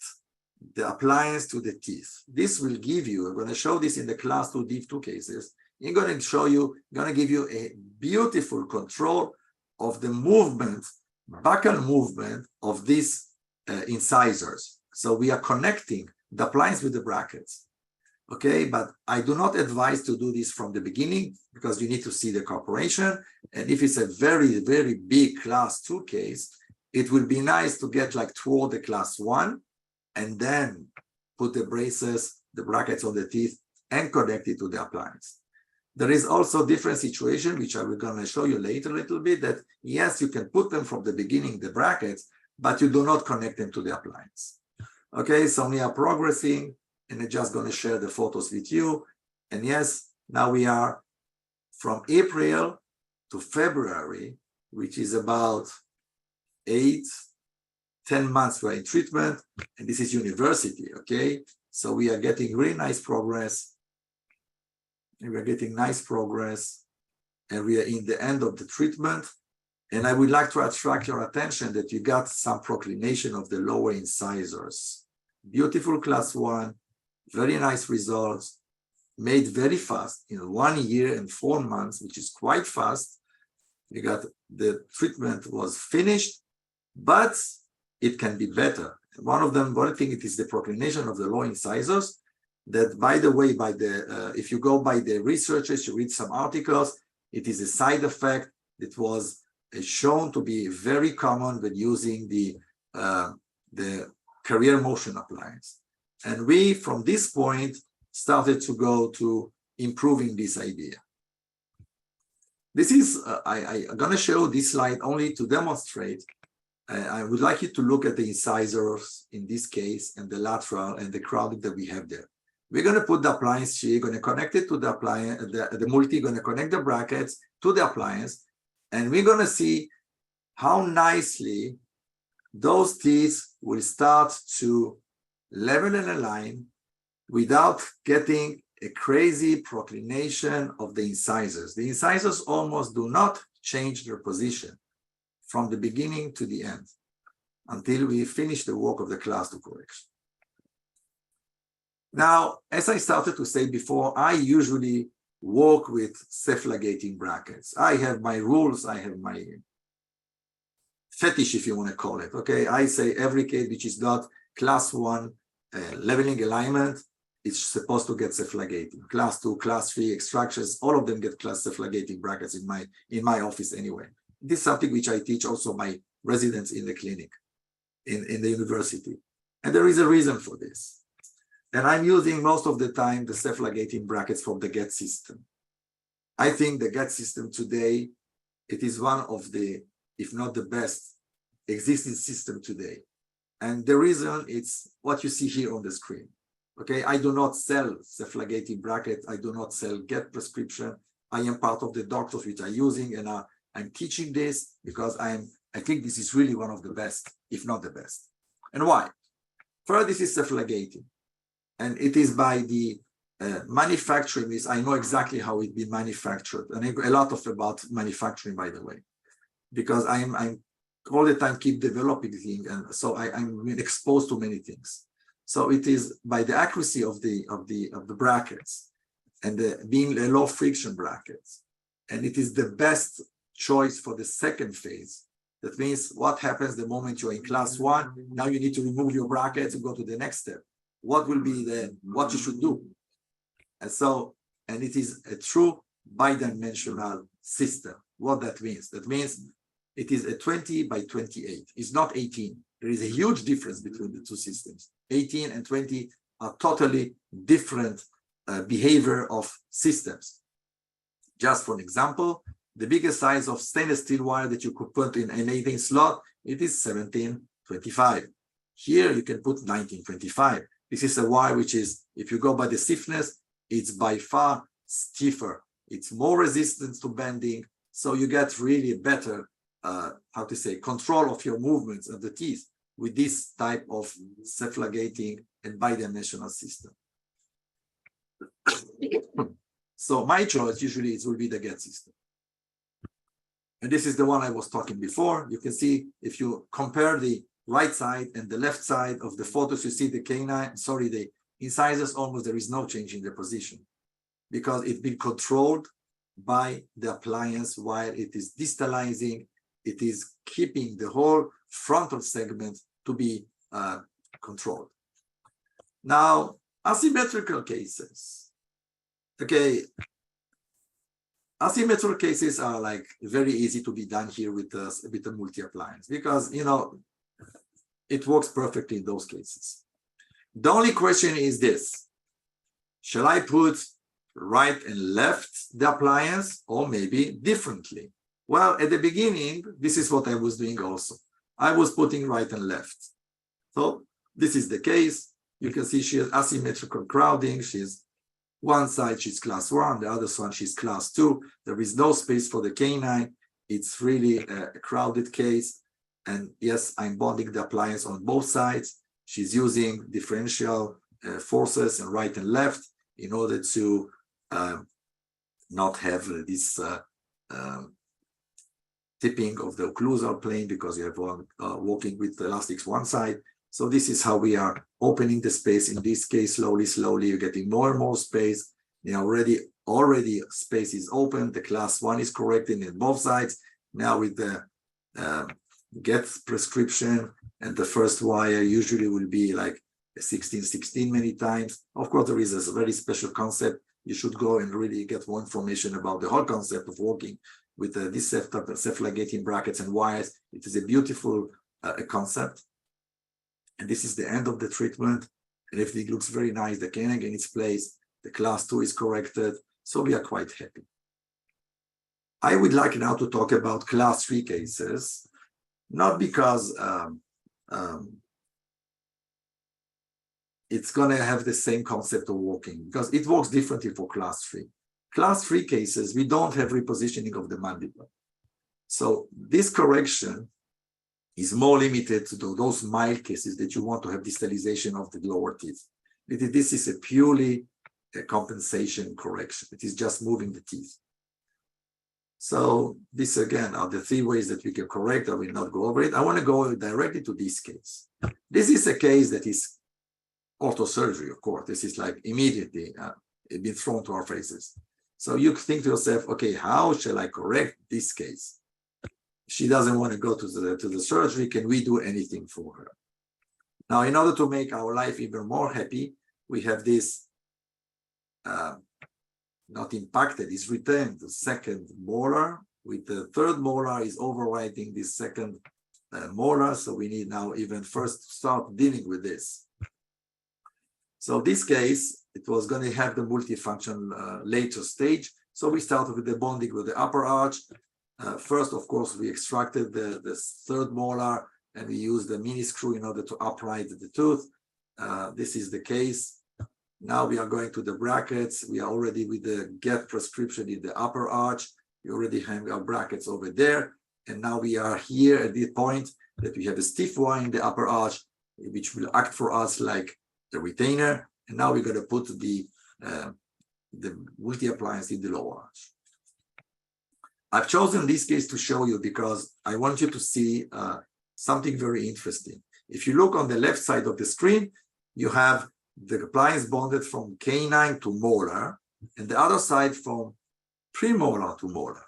the appliance to the teeth. This will give you, I'm going to show this in the class 2 DIV2 cases. I'm going to give you a beautiful control of the movement, buccal movement of these incisors. So we are connecting the appliance with the brackets. Okay, but I do not advise to do this from the beginning because you need to see the cooperation. And if it's a very, very big class 2 case, it will be nice to get like toward the class 1 and then put the braces, the brackets on the teeth and connect it to the appliance. There is also different situation, which I will gonna show you later a little bit, that yes, you can put them from the beginning, the brackets, but you do not connect them to the appliance. Okay, so we are progressing and I'm just gonna share the photos with you. And yes, now we are from April to February, which is about 8-10 months we're in treatment, and this is university, okay? So we are getting really nice progress. And we are getting nice progress, and we are in the end of the treatment. And I would like to attract your attention that you got some proclination of the lower incisors. Beautiful class 1, very nice results, made very fast in 1 year and 4 months, which is quite fast. You got the treatment was finished, but it can be better. One thing, it is the proclination of the lower incisors. That, by the way, if you go by the researchers, you read some articles, it is a side effect that was shown to be very common when using the carrier motion appliance. And we, from this point, started to go to improving this idea. This is, I'm going to show this slide only to demonstrate. I would like you to look at the incisors in this case and the lateral and the crowding that we have there. We're going to put the appliance here, going to connect it to the appliance, the multi, going to connect the brackets to the appliance, and we're going to see how nicely those teeth will start to level and align without getting a crazy proclination of the incisors. The incisors almost do not change their position from the beginning to the end until we finish the work of the class 2 correction. Now, as I started to say before, I usually work with cephalogating brackets. I have my rules, I have my fetish, if you want to call it, okay? I say every case which is not class 1 leveling alignment, it's supposed to get cephalogating. Class 2, class 3 extractions, all of them get class cephalogating brackets in my office anyway. This is something which I teach also my residents in the clinic, in the university. And there is a reason for this. And I'm using most of the time the cephalogating brackets from the GET system. I think the GET system today, it is one of the, if not the best, existing system today. And the reason it's what you see here on the screen. Okay, I do not sell cephalogating brackets. I do not sell GET prescription. I am part of the doctors which are using, and I'm teaching this because I think this is really one of the best, if not the best. And why? First, this is cephalogating. And it is by the manufacturing. I know exactly how it be manufactured, and a lot about manufacturing, by the way, because I'm all the time keep developing things, and so I'm exposed to many things. So it is by the accuracy of the brackets and being a low friction brackets, and it is the best choice for the second phase. That means what happens the moment you're in class 1. Now you need to remove your brackets and go to the next step. What will be what you should do? And it is a true bidimensional system. What that means? That means it is a 20 by 28. It's not 18. There is a huge difference between the two systems. 18 and 20 are totally different behavior of systems. Just for an example, the biggest size of stainless steel wire that you could put in an 18 slot, it is 1725. Here you can put 1925. This is a wire which is, if you go by the stiffness, it's by far stiffer. It's more resistant to bending. So you get really better, control of your movements of the teeth with this type of cephalogating and bidimensional system. So my choice usually it will be the GET system. And this is the one I was talking before. You can see if you compare the right side and the left side of the photos, you see the canine, sorry, the incisors almost, there is no change in the position because it's been controlled by the appliance while it is distalizing, it is keeping the whole frontal segment to be controlled. Now, asymmetrical cases. Okay, asymmetrical cases are like very easy to be done here with the multi-appliance because, you know, it works perfectly in those cases. The only question is this: shall I put right and left the appliance, or maybe differently? Well, at the beginning, this is what I was doing also. I was putting right and left. So this is the case. You can see she has asymmetrical crowding. She's one side, she's class 1, the other one, she's class 2. There is no space for the canine. It's really a crowded case. And yes, I'm bonding the appliance on both sides. She's using differential forces and right and left in order to not have this tipping of the occlusal plane because you have one walking with the elastics one side. So this is how we are opening the space. In this case, slowly, you're getting more and more space. You know, already space is open. The class 1 is correcting in both sides. Now with the get prescription, and the first wire usually will be like 16 many times. Of course, there is a very special concept. You should go and really get more information about the whole concept of working with this cephalogating brackets and wires. It is a beautiful concept. And this is the end of the treatment. And everything looks very nice. The canine in its place. The class 2 is corrected. So we are quite happy. I would like now to talk about class 3 cases, not because it's going to have the same concept of walking, because it works differently for class 3. Class 3 cases, we don't have repositioning of the mandible. So this correction is more limited to those mild cases that you want to have distalization of the lower teeth. This is a purely compensation correction. It is just moving the teeth. So this again are the 3 ways that we can correct. I will not go over it. I want to go directly to this case. This is a case that is orthosurgery, of course. This is like immediately been thrown to our faces. So you think to yourself, okay, how shall I correct this case? She doesn't want to go to the surgery. Can we do anything for her? Now, in order to make our life even more happy, we have this not impacted, is retained the second molar, with the third molar is overriding this second molar. So we need now even first start dealing with this. So this case, it was going to have the multifunction later stage. So we started with the bonding with the upper arch. First, of course, we extracted the third molar and we used the mini screw in order to upright the tooth. This is the case. Now we are going to the brackets. We are already with the get prescription in the upper arch. We already have our brackets over there. And now we are here at the point that we have a stiff wire in the upper arch, which will act for us like the retainer. And now we're going to put the multi-appliance in the lower arch. I've chosen this case to show you because I want you to see something very interesting. If you look on the left side of the screen, you have the appliance bonded from canine to molar, and the other side from premolar to molar.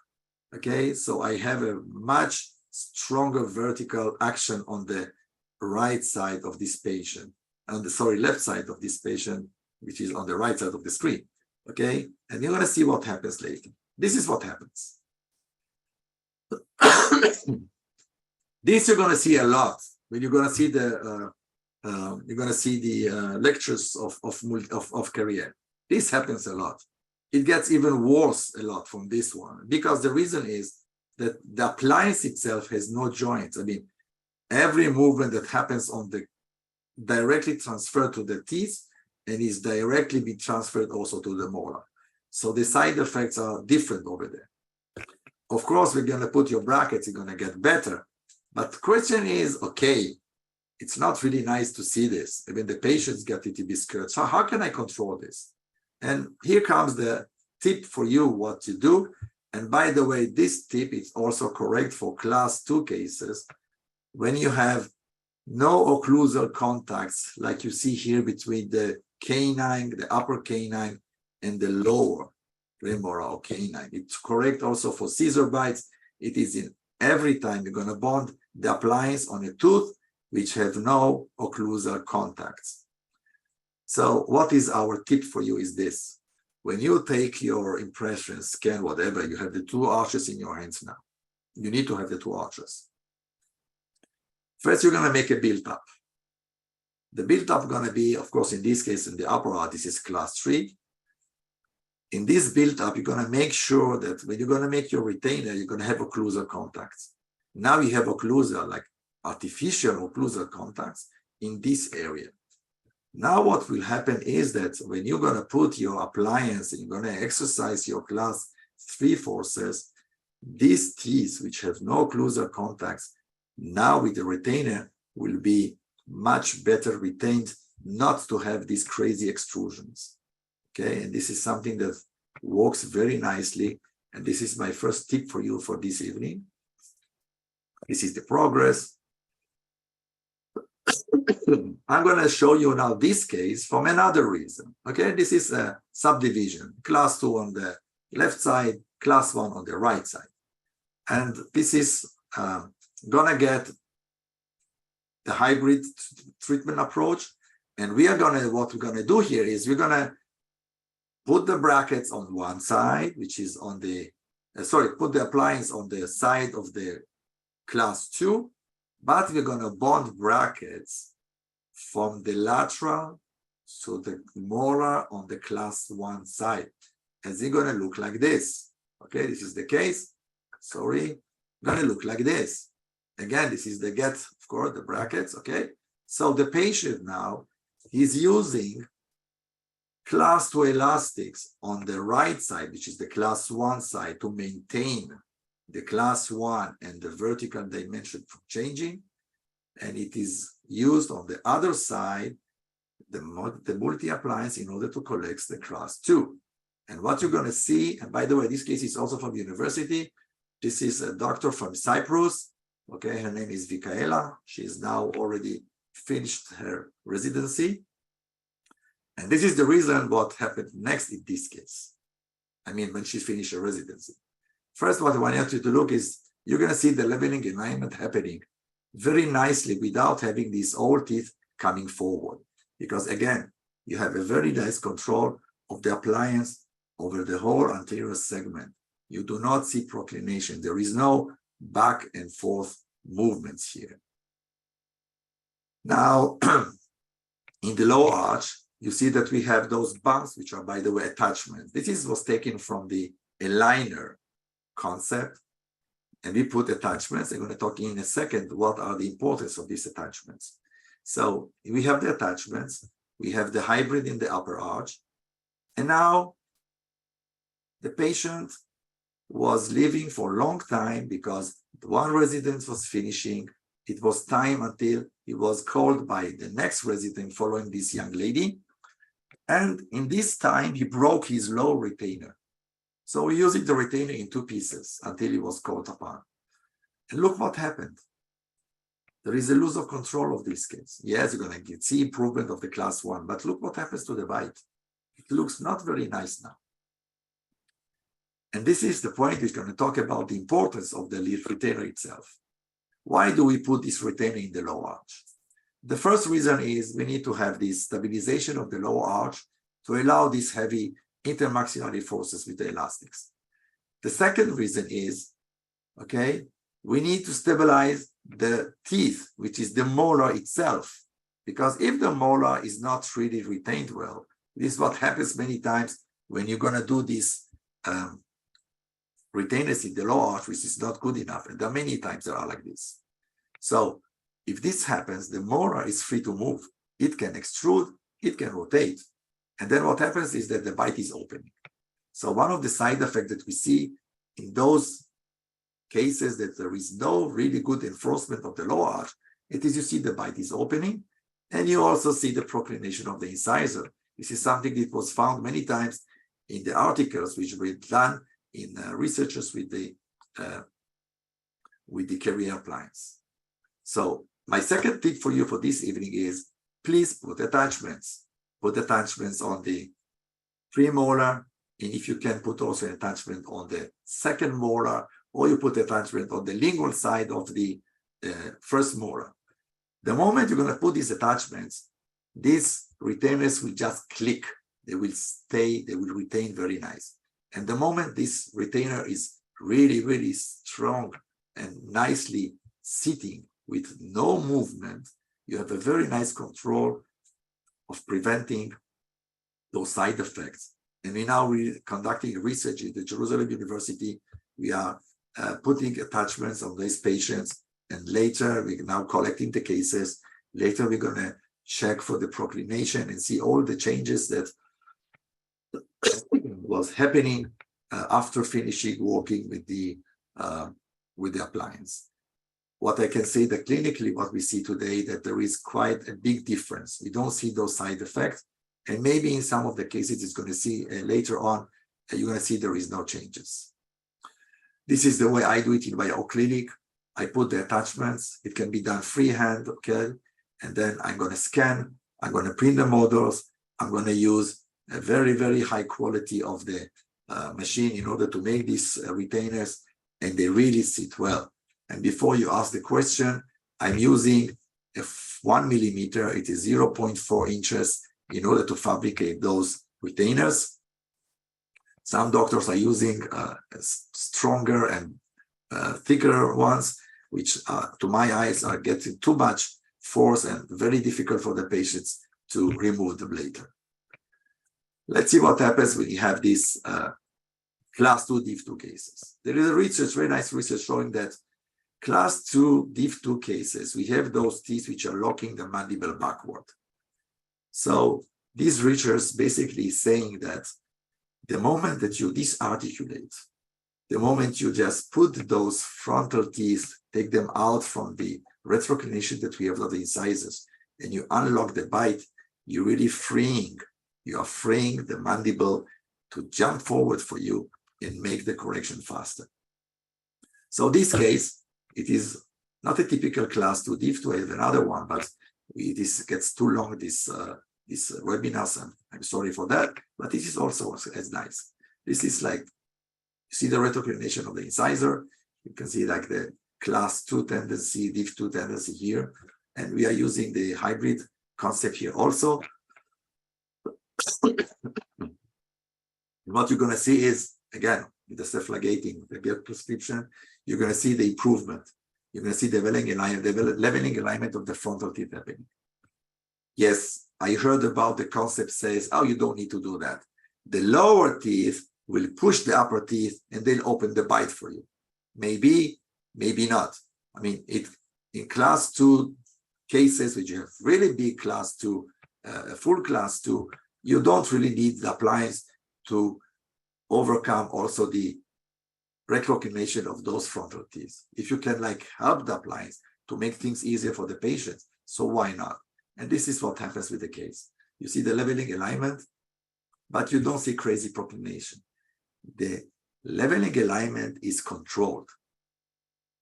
Okay, so I have a much stronger vertical action on the right side of this patient, on the left side of this patient, which is on the right side of the screen. Okay, and you're going to see what happens later. This is what happens. This you're going to see a lot when you're going to see the lectures of career. This happens a lot. It gets even worse a lot from this one, because the reason is that the appliance itself has no joints. I mean, every movement that happens on the directly transferred to the teeth and is directly be transferred also to the molar. So the side effects are different over there. Of course, we're going to put your brackets, you're going to get better. But the question is, okay, it's not really nice to see this. I mean, the patients get it to be scared. So how can I control this? And here comes the tip for you, what to do. And by the way, this tip is also correct for class 2 cases. When you have no occlusal contacts like you see here between the canine, the upper canine, and the lower premolar canine. It's correct also for scissor bites. It is in every time you're going to bond the appliance on a tooth which have no occlusal contacts. So what is our tip for you is this. When you take your impression, scan, whatever, you have the two arches in your hands now. You need to have the two arches. First, you're going to make a build-up. The build-up going to be, of course, in this case, in the upper arch, this is class 3. In this build-up, you're going to make sure that when you're going to make your retainer, you're going to have occlusal contacts. Now you have occlusal, like artificial occlusal contacts in this area. Now what will happen is that when you're going to put your appliance and you're going to exercise your class 3 forces, these teeth, which have no occlusal contacts, now with the retainer will be much better retained, not to have these crazy extrusions. Okay, and this is something that works very nicely. And this is my first tip for you for this evening. This is the progress. I'm going to show you now this case from another reason. Okay, this is a subdivision, class 2 on the left side, class 1 on the right side. And this is going to get the hybrid treatment approach. And we are going to, what we're going to do here is we're going to put the brackets on one side, which is on the, put the appliance on the side of the class 2, but we're going to bond brackets from the lateral to the molar on the class 1 side. And it's going to look like this. Okay, this is the case. Sorry, going to look like this. Again, this is the get, of course, the brackets. Okay, so the patient now is using class 2 elastics on the right side, which is the class 1 side, to maintain the class 1 and the vertical dimension from changing. And it is used on the other side, the multi-appliance, in order to collect the class 2. And what you're going to see, and by the way, this case is also from university. This is a doctor from Cyprus. Okay, her name is Vikaela. She is now already finished her residency. And this is the reason what happened next in this case. I mean, when she finished her residency. First, what I want you to look is, you're going to see the leveling alignment happening very nicely without having these old teeth coming forward. Because again, you have a very nice control of the appliance over the whole anterior segment. You do not see proclination. There is no back and forth movements here. Now, in the lower arch, you see that we have those bumps, which are, by the way, attachments. This was taken from the aligner concept, and we put attachments. I'm going to talk in a second what are the importance of these attachments. So we have the attachments, we have the hybrid in the upper arch, and now the patient was living for a long time because one resident was finishing. It was time until he was called by the next resident following this young lady. And in this time, he broke his low retainer. So we're using the retainer in 2 pieces until he was called upon. And look what happened. There is a loss of control of this case. Yes, you're going to see improvement of the class 1, but look what happens to the bite. It looks not very nice now. And this is the point we're going to talk about the importance of the retainer itself. Why do we put this retainer in the lower arch? The first reason is we need to have this stabilization of the lower arch to allow these heavy intermaxillary forces with the elastics. The second reason is, okay, we need to stabilize the teeth, which is the molar itself. Because if the molar is not really retained well, this is what happens many times when you're going to do this retainers in the lower arch, which is not good enough. And there are many times that are like this. So if this happens, the molar is free to move. It can extrude, it can rotate. And then what happens is that the bite is opening. So one of the side effects that we see in those cases that there is no really good enforcement of the lower arch, it is you see the bite is opening, and you also see the proclination of the incisor. This is something that was found many times in the articles which were done in researchers with the carrier appliance. So My second tip for you for this evening is, please put attachments. Put attachments on the premolar, and if you can, put also an attachment on the second molar, or you put attachment on the lingual side of the first molar. The moment you're going to put these attachments, these retainers will just click. They will stay, they will retain very nice. And the moment this retainer is really, really strong and nicely sitting with no movement, you have a very nice control of preventing those side effects. And we're conducting research at the Jerusalem University. We are putting attachments on these patients, and later we're now collecting the cases. Later we're going to check for the proclination and see all the changes that was happening after finishing working with the appliance. What I can say that clinically, what we see today, that there is quite a big difference. We don't see those side effects, and maybe in some of the cases, it's going to see later on, you're going to see there is no changes. This is the way I do it in my own clinic. I put the attachments. It can be done freehand, okay? And then I'm going to scan. I'm going to print the models. I'm going to use a very, very high quality of the machine in order to make these retainers, and they really sit well. And before you ask the question, I'm using a 1 millimeter, it is 0.4 inches in order to fabricate those retainers. Some doctors are using stronger and thicker ones, which to my eyes are getting too much force and very difficult for the patients to remove them later. Let's see what happens when you have these class 2 DIV2 cases. There is a research, very nice research, showing that class 2 DIV2 cases, we have those teeth which are locking the mandible backward. So these researchers basically saying that the moment that you disarticulate, the moment you just put those frontal teeth, take them out from the retroclination that we have of the incisors, and you unlock the bite, you're really freeing. You are freeing the mandible to jump forward for you and make the correction faster. So this case, it is not a typical class 2 DIV2. I have another one, but this gets too long, this webinar, and I'm sorry for that, but this is also as nice. This is like, you see the retroclination of the incisor, you can see like the class 2 tendency, DIV2 tendency here, and we are using the hybrid concept here also. What you're going to see is, again, with the cephalogating, the get prescription, you're going to see the improvement. You're going to see the leveling alignment of the frontal teeth happening. Yes, I heard about the concept says, oh, you don't need to do that. The lower teeth will push the upper teeth and they'll open the bite for you. Maybe, maybe not. I mean, in class 2 cases, which you have really big class 2, full class 2, you don't really need the appliance to overcome also the recognition of those frontal teeth. If you can like help the appliance to make things easier for the patient, so why not? And this is what happens with the case. You see the leveling alignment, but you don't see crazy proclination. The leveling alignment is controlled.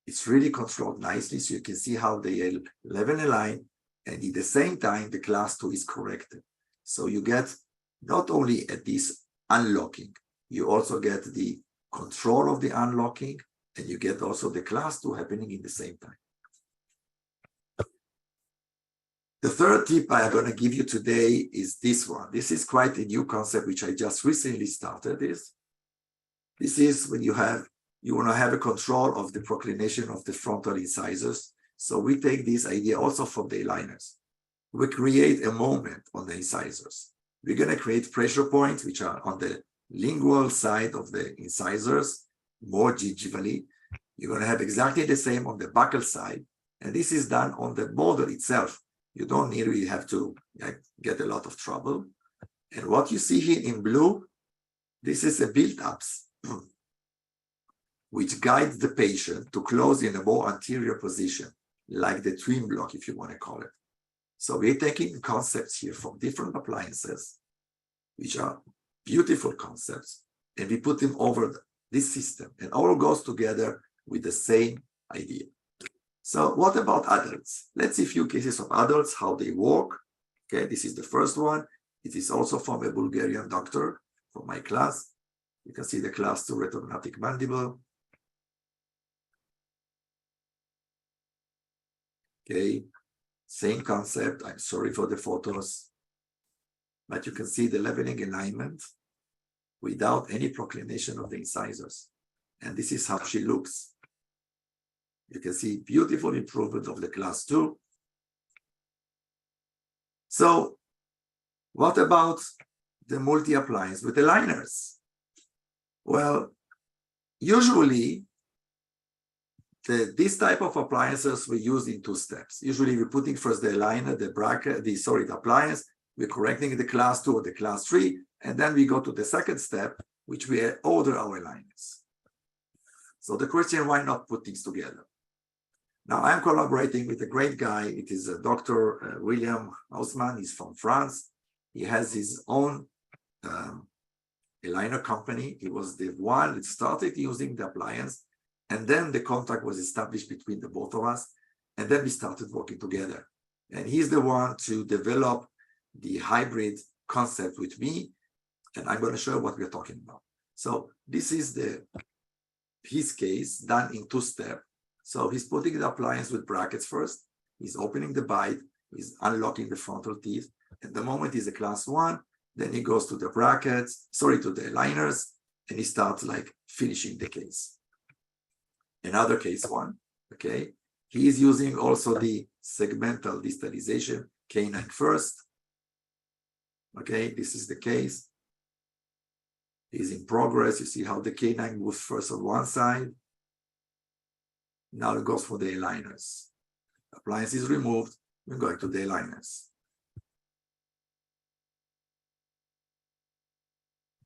It's really controlled nicely, so you can see how they level align, and at the same time, the class 2 is corrected. So you get not only at this unlocking, you also get the control of the unlocking, and you get also the class 2 happening in the same time. The third tip I'm going to give you today is this one. This is quite a new concept, which I just recently started. This is when you want to have a control of the proclination of the frontal incisors. So we take this idea also from the aligners. We create a moment on the incisors. We're going to create pressure points, which are on the lingual side of the incisors, more gingivally. You're going to have exactly the same on the buccal side. And this is done on the model itself. You don't really have to get a lot of trouble. And what you see here in blue, this is a build-ups, which guides the patient to close in a more anterior position, like the twin block, if you want to call it. So we're taking concepts here from different appliances, which are beautiful concepts, and we put them over this system, and all goes together with the same idea. So what about adults? Let's see a few cases of adults, how they work. Okay, this is the first one. It is also from a Bulgarian doctor from my class. You can see the class 2 retrognatic mandible. Okay, same concept. I'm sorry for the photos, but you can see the leveling alignment without any proclination of the incisors. And this is how she looks. You can see beautiful improvement of the class 2. So what about the multi-appliance with aligners? Well, usually this type of appliances we use in 2 steps. Usually we're putting first the aligner, the bracket, the appliance, we're correcting the class 2 or the class 3, and then we go to the second step, which we order our aligners. So the question, why not put things together? Now I'm collaborating with a great guy. It is a Dr. William Hausmann. He's from France. He has his own aligner company. He was the one that started using the appliance, and then the contact was established between the both of us, and then we started working together. And he's the one to develop the hybrid concept with me, and I'm going to show you what we're talking about. So this is his case done in 2 steps. So he's putting the appliance with brackets first. He's opening the bite. He's unlocking the frontal teeth. And the moment he's a class 1, then he goes to the brackets, to the aligners, and he starts like finishing the case. Another case 1, okay? He is using also the segmental distalization, canine first. Okay, this is the case. He's in progress. You see how the canine moves first on one side. Now it goes for the aligners. Appliance is removed. We're going to the aligners.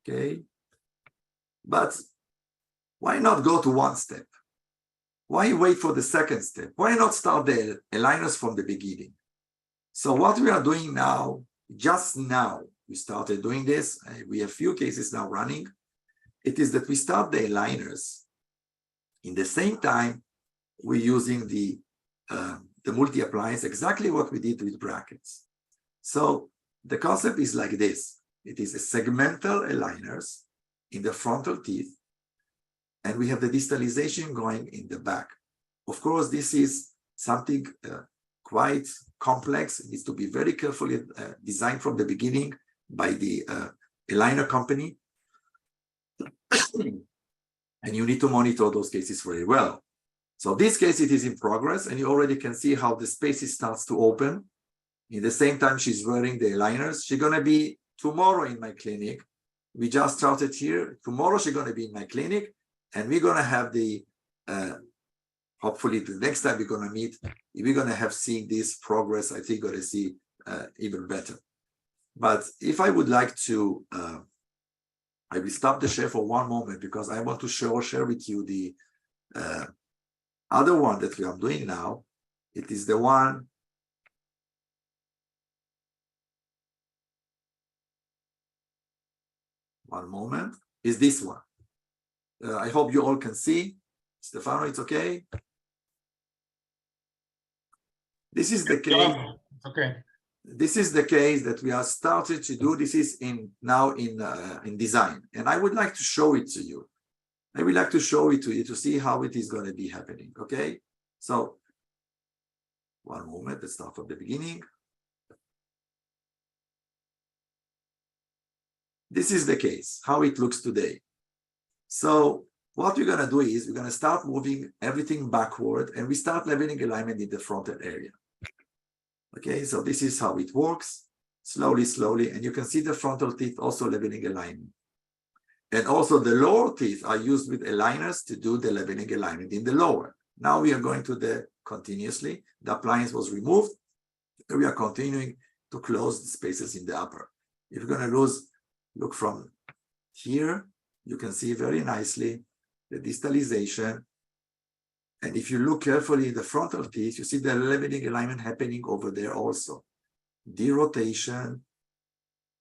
Okay. But why not go to 1 step? Why wait for the second step? Why not start the aligners from the beginning? So what we are doing now, just now, we started doing this. We have few cases now running. It is that we start the aligners. In the same time, we're using the multi-appliance, exactly what we did with brackets. So the concept is like this. It is a segmental aligners in the frontal teeth, and we have the distalization going in the back. Of course, this is something quite complex. It needs to be very carefully designed from the beginning by the aligner company. And you need to monitor those cases very well. So this case, it is in progress, and you already can see how the spaces starts to open. In the same time, she's wearing the aligners. She's going to be tomorrow in my clinic. We just started here. Tomorrow, she's going to be in my clinic, and we're going to have the, hopefully the next time we're going to meet, we're going to have seen this progress. I think we're going to see even better. But if I would like to, I will stop the share for 1 moment because I want to share with you the other one that we are doing now. It is the one moment, is this one. I hope you all can see. Stefano, it's okay? This is the case. Okay. This is the case that we are started to do. This is now in design, and I would like to show it to you. I would like to show it to you to see how it is going to be happening. Okay, so 1 moment. Let's start from the beginning. This is the case, how it looks today. So what we're going to do is we're going to start moving everything backward, and we start leveling alignment in the frontal area. Okay, so this is how it works, slowly, and you can see the frontal teeth also leveling alignment. And also the lower teeth are used with aligners to do the leveling alignment in the lower. Now we are going to the continuously. The appliance was removed, and we are continuing to close the spaces in the upper. If you're going to look from here, you can see very nicely the distalization. And if you look carefully in the frontal teeth, you see the leveling alignment happening over there also. Derotation.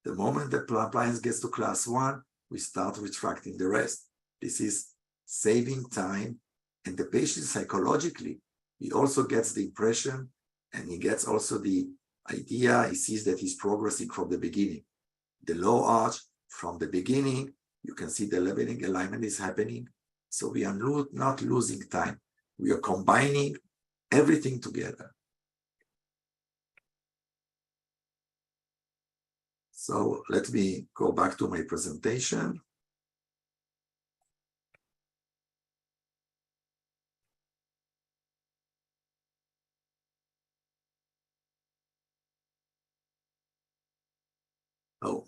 The moment the appliance gets to class 1, we start retracting the rest. This is saving time, and the patient psychologically he also gets the impression, and he gets also the idea. He sees that he's progressing from the beginning. The low arch from the beginning, you can see the leveling alignment is happening. So we are not losing time. We are combining everything together. So let me go back to my presentation. Oh,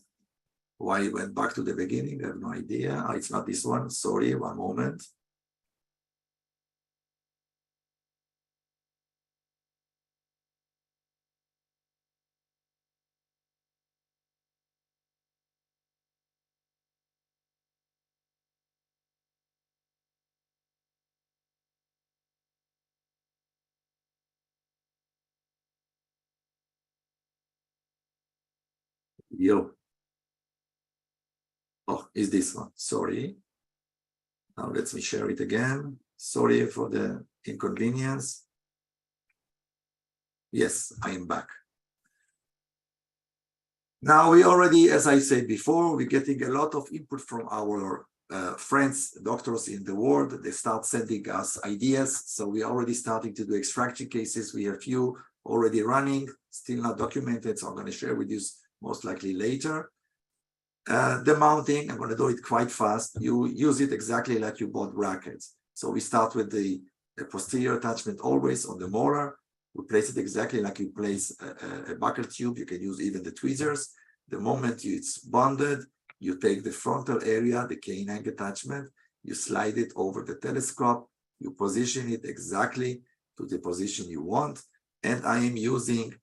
why it went back to the beginning? I have no idea. Oh, it's not this one. Sorry, one moment. Yo. Oh, is this one? Sorry. Now let me share it again. Sorry for the inconvenience. Yes, I am back. Now we already, as I said before, we're getting a lot of input from our friends, doctors in the world. They start sending us ideas. So we're already starting to do extraction cases. We have a few already running, still not documented. So I'm going to share with you most likely later. The mounting, I'm going to do it quite fast. You use it exactly like you bought brackets. So we start with the posterior attachment always on the molar. We place it exactly like you place a buckle tube. You can use even the tweezers. The moment it's bonded, you take the frontal area, the canine attachment, you slide it over the telescope, you position it exactly to the position you want. And I am using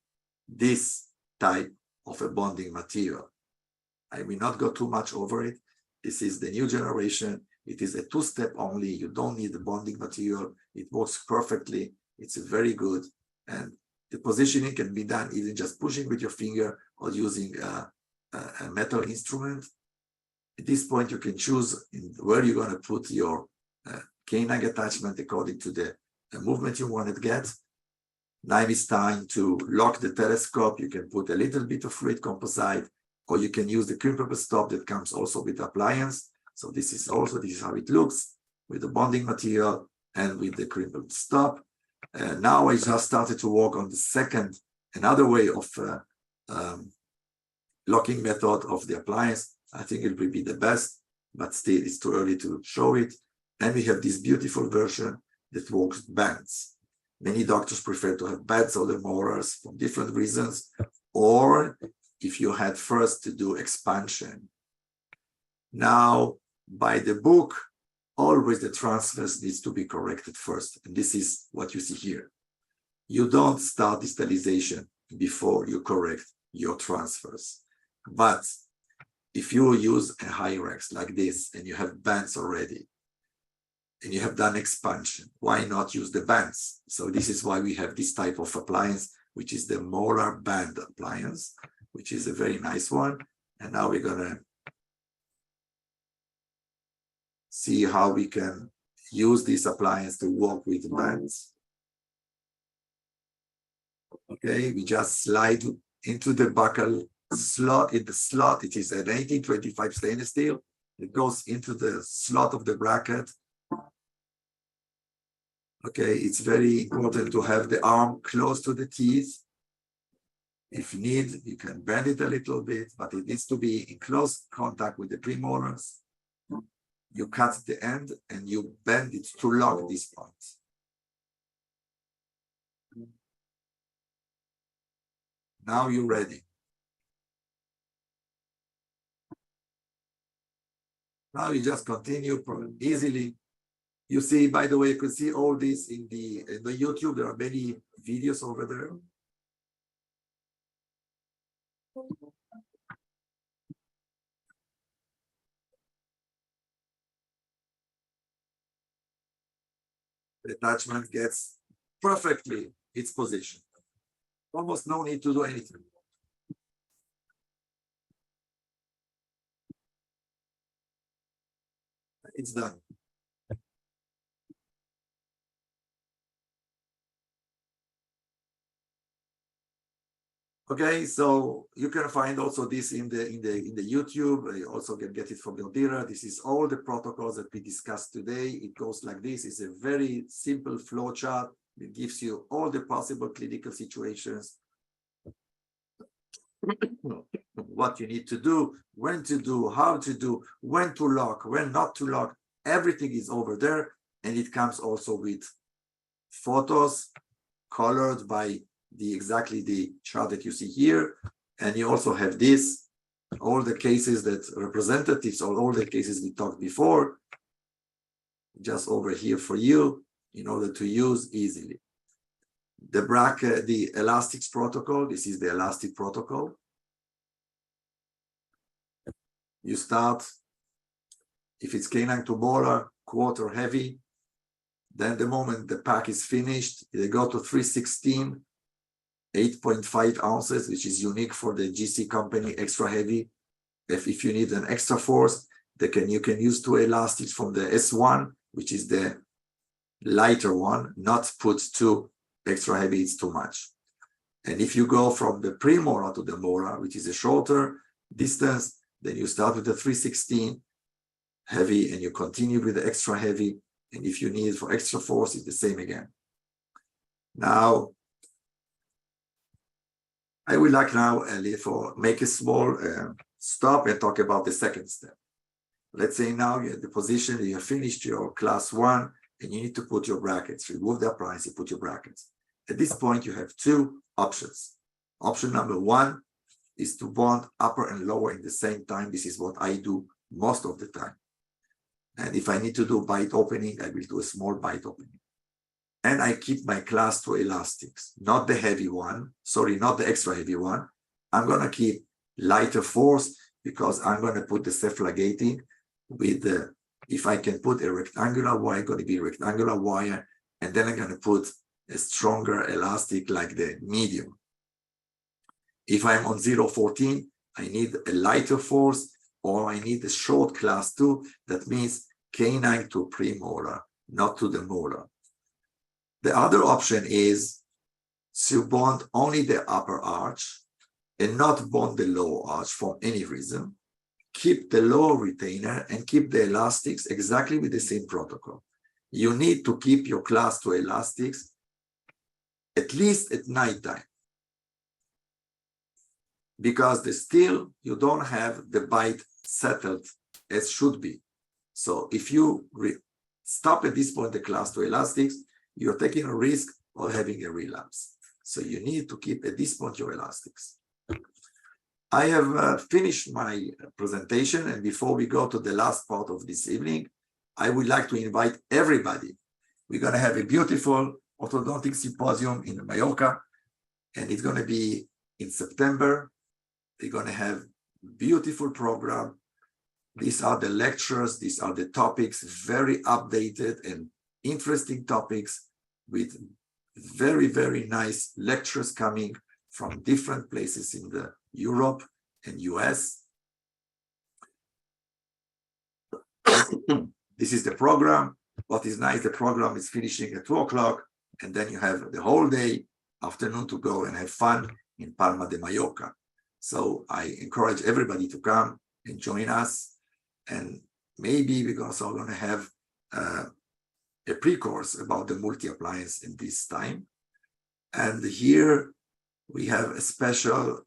this type of a bonding material. I will not go too much over it. This is the new generation. It is a two-step only. You don't need the bonding material. It works perfectly. It's very good. And the positioning can be done even just pushing with your finger or using a metal instrument. At this point, you can choose where you're going to put your canine attachment according to the movement you want to get. Now it's time to lock the telescope. You can put a little bit of fluid composite, or you can use the crimpable stop that comes also with appliance. So this is how it looks with the bonding material and with the crimpable stop. Now I just started to work on the second, another way of locking method of the appliance. I think it will be the best, but still it's too early to show it. And we have this beautiful version that works bands. Many doctors prefer to have bands on the molars for different reasons, or if you had first to do expansion. Now, by the book, always the transfers needs to be corrected first. And this is what you see here. You don't start distalization before you correct your transfers. But if you use a Hyrax like this and you have bands already, and you have done expansion, why not use the bands? So this is why we have this type of appliance, which is the molar band appliance, which is a very nice one. And now we're gonna see how we can use this appliance to work with bands. Okay, we just slide into the buckle slot. In the slot, it is an 1825 stainless steel. It goes into the slot of the bracket. Okay, it's very important to have the arm close to the teeth. If need, you can bend it a little bit, but it needs to be in close contact with the premolars. You cut the end and you bend it to lock this point. Now you're ready. Now you just continue easily. You see, by the way, you can see all this in the YouTube. There are many videos over there. The attachment gets perfectly its position. Almost no need to do anything. It's done. Okay, so you can find also this in the YouTube. You also can get it from your dealer. This is all the protocols that we discussed today. It goes like this. It's a very simple flow chart. It gives you all the possible clinical situations, what you need to do, when to do, how to do, when to lock, when not to lock. Everything is over there, and it comes also with photos colored by exactly the chart that you see here. And you also have this, all the cases that representatives, or all the cases we talked before, just over here for you in order to use easily. The bracket, the elastics protocol, this is the elastic protocol. You start, if it's canine to molar, quarter heavy, then the moment the pack is finished, they go to 316, 8.5 ounces, which is unique for the GC company, extra heavy. If you need an extra force, you can use two elastics from the S1, which is the lighter one, not put two extra heavy, it's too much. And if you go from the premolar to the molar, which is a shorter distance, then you start with the 316 heavy and you continue with the extra heavy. And if you need for extra force, it's the same again. Now, I would like now make a small stop and talk about the second step. Let's say now you're at the position that you have finished your class 1 and you need to put your brackets. Remove the appliance, you put your brackets. At this point, you have two options. Option number 1 is to bond upper and lower in the same time. This is what I do most of the time. And if I need to do bite opening, I will do a small bite opening. And I keep my class 2 elastics, not the heavy one, sorry, not the extra heavy one. I'm going to keep lighter force because I'm going to put the cephalogating with the, if I can put a rectangular wire, going to be rectangular wire, and then I'm going to put a stronger elastic like the medium. If I'm on 0.14, I need a lighter force, or I need a short class 2. That means canine to premolar, not to the molar. The other option is to bond only the upper arch and not bond the lower arch for any reason. Keep the lower retainer and keep the elastics exactly with the same protocol. You need to keep your class 2 elastics at least at nighttime, because still you don't have the bite settled as should be. So if you stop at this point the class 2 elastics, you're taking a risk of having a relapse. So you need to keep at this point your elastics. I have finished my presentation, and before we go to the last part of this evening, I would like to invite everybody. We're going to have a beautiful orthodontic symposium in Mallorca, and it's going to be in September. They're going to have beautiful program. These are the lectures, these are the topics, very updated and interesting topics with very, very nice lectures coming from different places in the Europe and US. This is the program. What is nice, the program is finishing at 2 o'clock, and then you have the whole day, afternoon to go and have fun in Palma de Mallorca. So I encourage everybody to come and join us. And maybe we're also going to have a pre-course about the multi-appliance in this time. And here we have a special,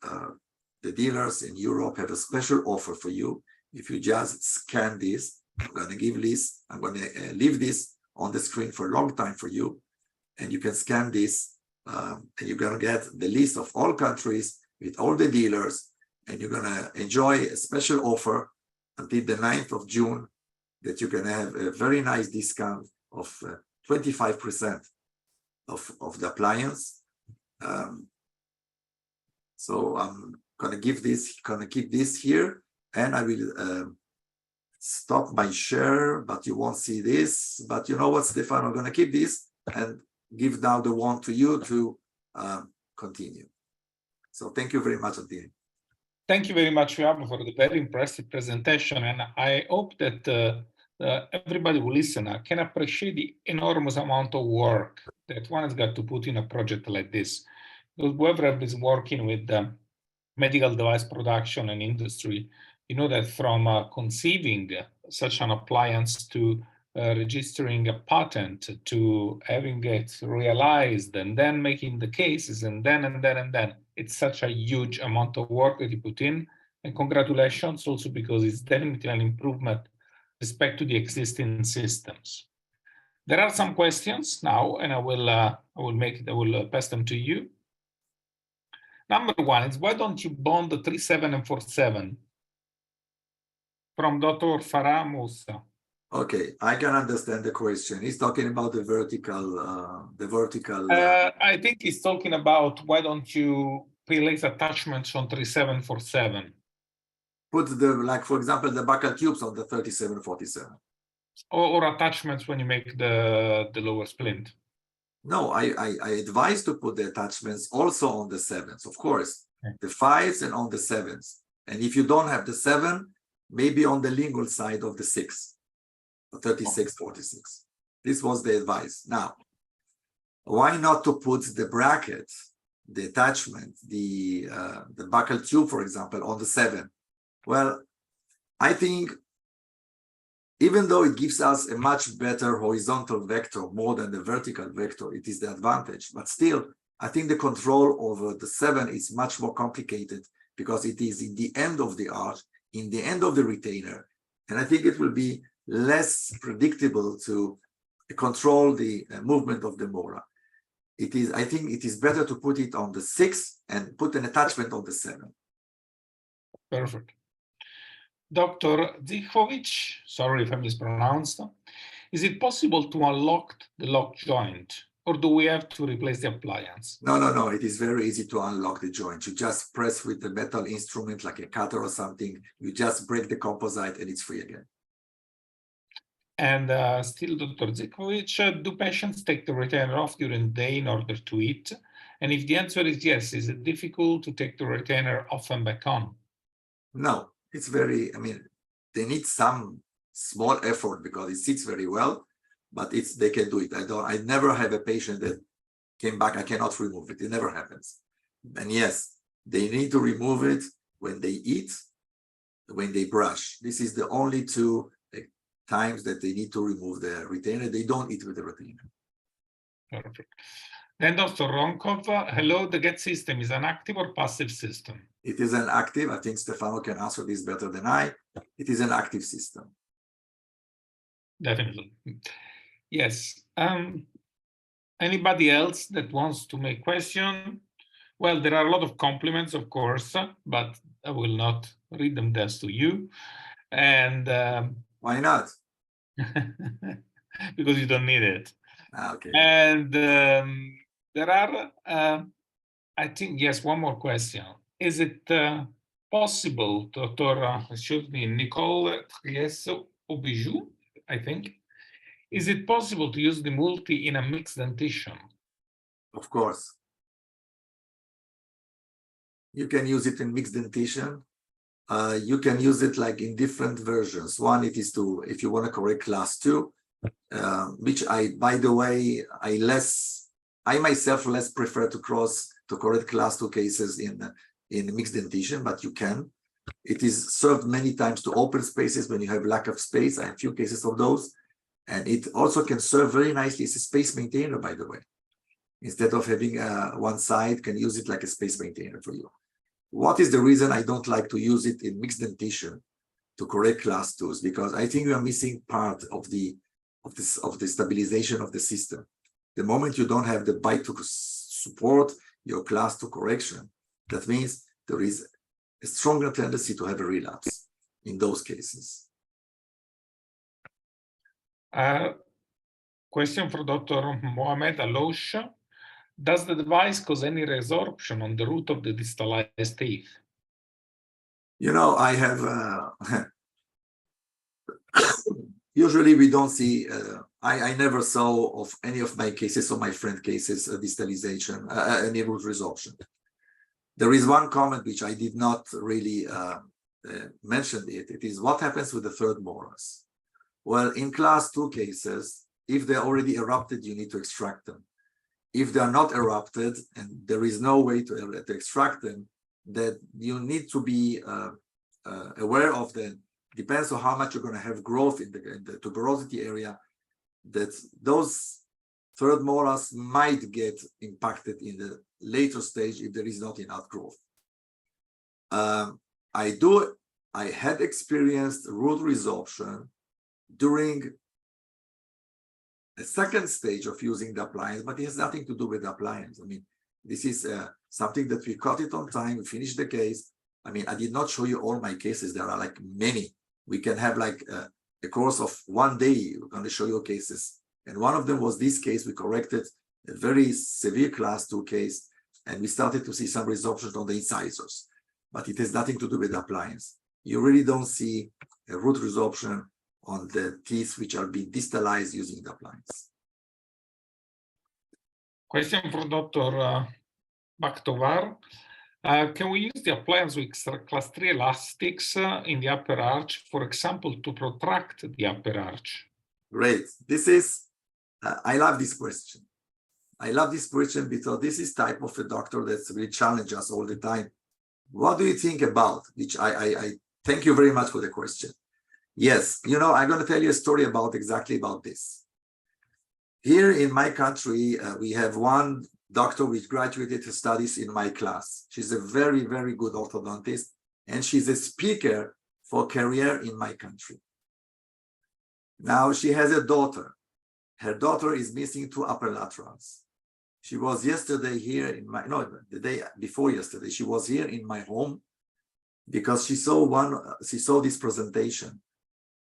the dealers in Europe have a special offer for you. If you just scan this, I'm going to leave this on the screen for a long time for you. And you can scan this, and you're going to get the list of all countries with all the dealers, and you're going to enjoy a special offer until the 9th of June, that you can have a very nice discount of 25% of the appliance. So I'm going to keep this here, and I will stop my share, but you won't see this. But you know what, Stefan, I'm going to keep this and give now the one to you to continue. So thank you very much, Adine. Thank you very much, Yoav, for the very impressive presentation. And I hope that everybody who listens can appreciate the enormous amount of work that one has got to put in a project like this. whoever is working with medical device production and industry, you know that from conceiving such an appliance to registering a patent to having it realized and then making the cases and then, it's such a huge amount of work that you put in. And congratulations also because it's definitely an improvement respect to the existing systems. There are some questions now, and I will pass them to you. Number one is, why don't you bond the 37 and 47? From Dr. Farah Moussa. Okay, I can understand the question. He's talking about the vertical, I think he's talking about why don't you place attachments on 3747? Put the, like, for example, the buccal tubes on the 3747. Or attachments when you make the lower splint. No, I advise to put the attachments also on the sevens, of course, okay. The fives and on the sevens. And if you don't have the 7, maybe on the lingual side of the 6, the 36, 46. This was the advice. Now, why not to put the bracket, the attachment, the buccal tube, for example, on the 7? Well, I think even though it gives us a much better horizontal vector, more than the vertical vector, it is the advantage. But still, I think the control over the 7 is much more complicated because it is in the end of the arch, in the end of the retainer. And I think it will be less predictable to control the movement of the molar. I think it is better to put it on the 6 and put an attachment on the 7. Perfect. Dr. Zichovich, sorry if I mispronounced, is it possible to unlock the lock joint, or do we have to replace the appliance? No. It is very easy to unlock the joint. You just press with the metal instrument like a cutter or something. You just break the composite and it's free again. And still, Dr. Zichovich, do patients take the retainer off during the day in order to eat? And if the answer is yes, is it difficult to take the retainer off and back on? No, it's very, they need some small effort because it sits very well, but they can do it. I never have a patient that came back, I cannot remove it. It never happens. And yes, they need to remove it when they eat, when they brush. This is the only 2 times that they need to remove the retainer. They don't eat with the retainer. Perfect. Then Dr. Ronkov, hello, the GET system is an active or passive system? It is an active. I think Stefano can answer this better than I. It is an active system. Definitely. Yes. Anybody else that wants to make question? Well, there are a lot of compliments, of course, but I will not read them just to you. And why not? Because you don't need it. Okay. And there are, I think, yes, one more question. Is it possible, Dr. Nicole Triesse-Aubijou, I think, is it possible to use the multi in a mixed dentition? Of course. You can use it in mixed dentition. You can use it like in different versions. One, it is if you want to correct class 2, which by the way, I myself less prefer to correct class 2 cases in mixed dentition, but you can. It is served many times to open spaces when you have lack of space. I have a few cases of those. And it also can serve very nicely as a space maintainer, by the way. Instead of having one side, can use it like a space maintainer for you. What is the reason I don't like to use it in mixed dentition to correct class 2s? Because I think we are missing part of the stabilization of the system. The moment you don't have the bite to support your class 2 correction, that means there is a stronger tendency to have a relapse in those cases. Question for Dr. Mohamed Alosh. Does the device cause any resorption on the root of the distalized teeth? You know, I have, usually we don't see, I never saw of any of my cases or my friend cases, distalization, any root resorption. There is one comment which I did not really mention it. It is what happens with the third molars. Well, in class 2 cases, if they're already erupted, you need to extract them. if they are not erupted and there is no way to extract them, that you need to be aware of them. Depends on how much you're going to have growth in the tuberosity area, that those third molars might get impacted in the later stage if there is not enough growth. I had experienced root resorption during a second stage of using the appliance, but it has nothing to do with the appliance. I mean, this is something that we caught it on time, we finished the case. I mean, I did not show you all my cases. There are like many. We can have like a course of one day, we're going to show you cases. And one of them was this case. We corrected a very severe class 2 case, and we started to see some resorption on the incisors, but it has nothing to do with the appliance. You really don't see a root resorption on the teeth which are being distalized using the appliance. Question for Dr. Bakhtovar. Can we use the appliance with class 3 elastics in the upper arch, for example, to protract the upper arch? Great. This is, I love this question. I love this question because this is type of a doctor that's really challenge us all the time. What do you think about? Which I thank you very much for the question. Yes, you know, I'm going to tell you a story about exactly about this. Here in my country, we have one doctor which graduated her studies in my class. She's a very, very good orthodontist, and she's a speaker for career in my country. Now she has a daughter. Her daughter is missing 2 upper laterals. She was yesterday here in my, no, the day before yesterday, she was here in my home because she saw this presentation,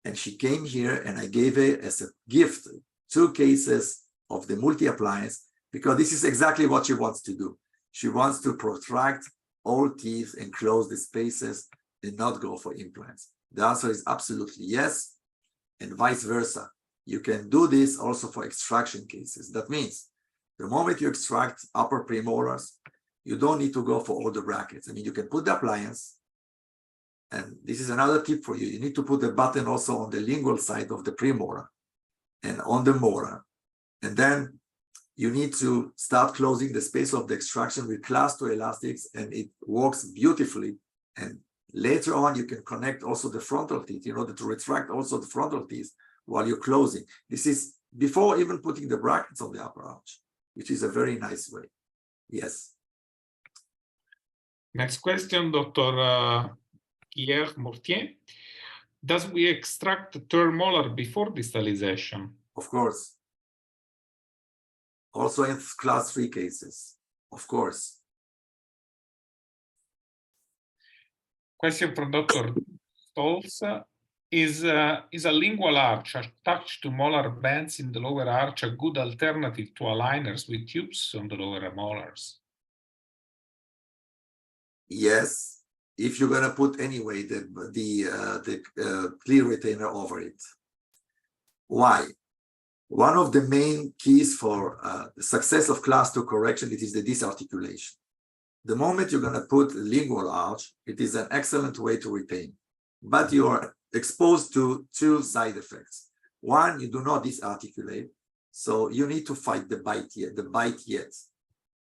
and she came here and I gave her as a gift 2 cases of the multi-appliance, because this is exactly what she wants to do. She wants to protract all teeth and close the spaces and not go for implants. The answer is absolutely yes, and vice versa. You can do this also for extraction cases. That means the moment you extract upper premolars, you don't need to go for all the brackets. I mean, you can put the appliance, and this is another tip for you. You need to put the button also on the lingual side of the premolar and on the molar. And then you need to start closing the space of the extraction with class 2 elastics, and it works beautifully. And later on, you can connect also the frontal teeth in order to retract also the frontal teeth while you're closing. This is before even putting the brackets on the upper arch, which is a very nice way. Yes. Next question, Dr. Pierre Mortier. Does we extract the third molar before distalization? Of course. Also in class 3 cases, of course. Question from Dr. Stolz. Is a lingual arch attached to molar bands in the lower arch a good alternative to aligners with tubes on the lower molars? Yes, if you're going to put anyway the clear retainer over it. Why? One of the main keys for the success of class 2 correction, it is the disarticulation. The moment you're going to put a lingual arch, it is an excellent way to retain, but you are exposed to 2 side effects. One, you do not disarticulate, so you need to fight the bite yet.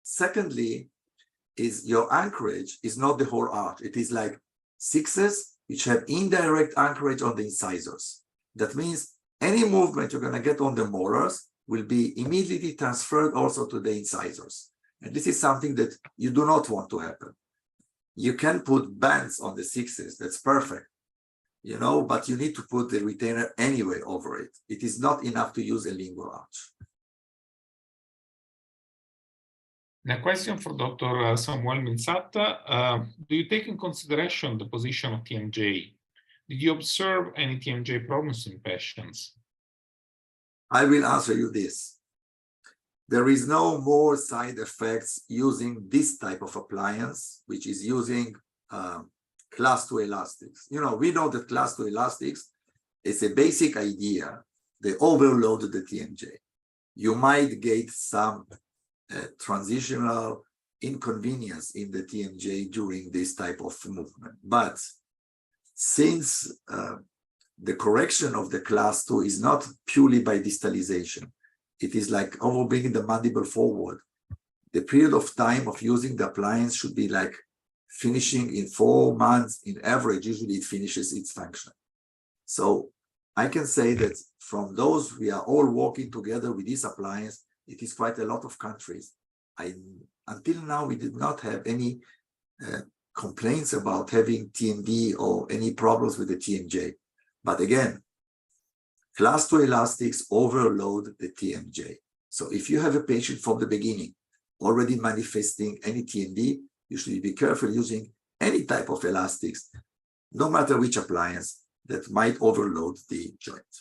Secondly, is your anchorage is not the whole arch. It is like 6s which have indirect anchorage on the incisors. That means any movement you're going to get on the molars will be immediately transferred also to the incisors. And this is something that you do not want to happen. You can put bands on the 6s, that's perfect, you know, but you need to put the retainer anyway over it. It is not enough to use a lingual arch. A question for Dr. Samuel Minsat. Do you take in consideration the position of TMJ? Did you observe any TMJ problems in patients? I will answer you this. There is no more side effects using this type of appliance, which is using class 2 elastics. You know, we know that class 2 elastics is a basic idea. They overload the TMJ. You might get some transitional inconvenience in the TMJ during this type of movement. But since the correction of the class 2 is not purely by distalization, it is like over bringing the mandible forward. the period of time of using the appliance should be like finishing in 4 months. In average, usually it finishes its function. So I can say that from those we are all working together with this appliance, it is quite a lot of countries. Until now, we did not have any complaints about having TMD or any problems with the TMJ. But again, class 2 elastics overload the TMJ. So if you have a patient from the beginning already manifesting any TMD, you should be careful using any type of elastics, no matter which appliance, that might overload the joint.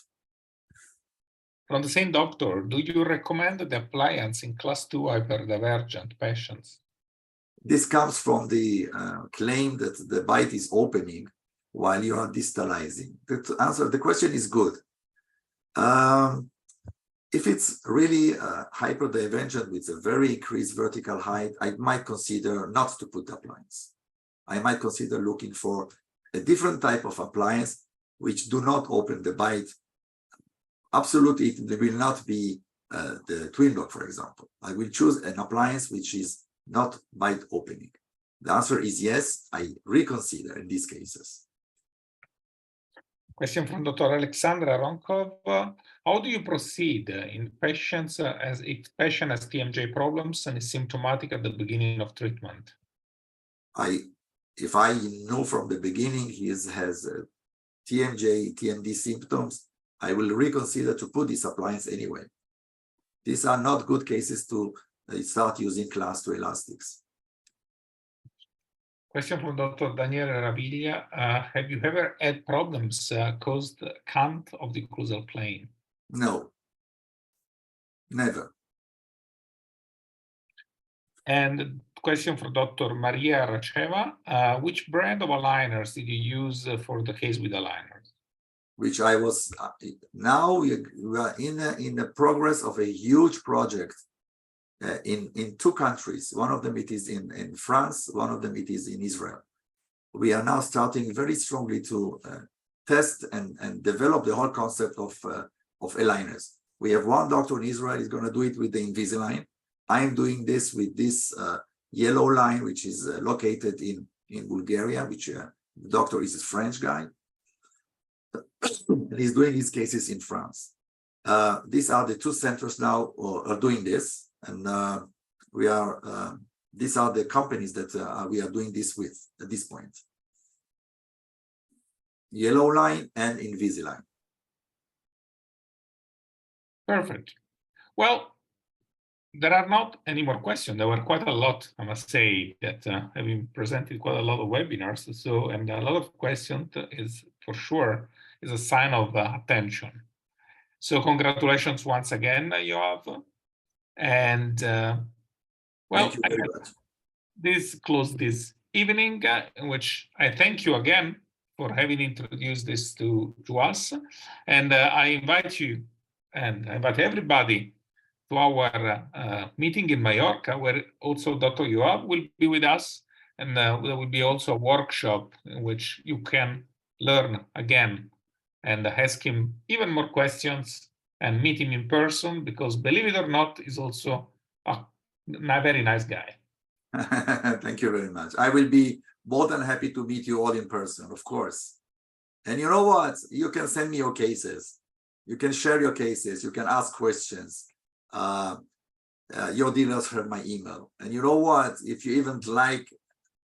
From the same doctor, do you recommend the appliance in class 2 hyperdivergent patients? This comes from the claim that the bite is opening while you are distalizing. To answer the question is good. If it's really hyperdivergent with a very increased vertical height, I might consider not to put the appliance. I might consider looking for a different type of appliance which do not open the bite. Absolutely, it will not be the twin lock, for example. I will choose an appliance which is not bite opening. The answer is yes, I reconsider in these cases. Question from Dr. Alexandra Ronkov. How do you proceed in patients as if patient has TMJ problems and is symptomatic at the beginning of treatment? If I know from the beginning he has TMJ, TMD symptoms, I will reconsider to put this appliance anyway. These are not good cases to start using class 2 elastics. Question from Dr. Daniele Raviglia. Have you ever had problems caused cant of the occlusal plane? No, never. And question for Dr. Maria Racheva. Which brand of aligners did you use for the case with aligners? Which I was, now we are in the progress of a huge project in 2 countries. One of them it is in France, one of them it is in Israel. We are now starting very strongly to test and develop the whole concept of aligners. We have one doctor in Israel is going to do it with the Invisalign. I am doing this with this yellow line, which is located in Bulgaria, which the doctor is a French guy. And he's doing his cases in France. These are the 2 centers now are doing this, and we are. These are the companies that we are doing this with at this point. Yellow line and Invisalign. Perfect. Well, there are not any more questions. There were quite a lot, I must say, that have been presented quite a lot of webinars. So, and a lot of questions is for sure is a sign of attention. So congratulations once again, Yoav. And well, this closed this evening, in which I thank you again for having introduced this to us. And I invite you and I invite everybody to our meeting in Mallorca, where also Dr. Yoav will be with us. And there will be also a workshop in which you can learn again and ask him even more questions and meet him in person, because believe it or not, he's also a very nice guy. Thank you very much. I will be more than happy to meet you all in person, of course. And you know what? You can send me your cases. You can share your cases. You can ask questions. Your dealers have my email. And you know what? If you even like,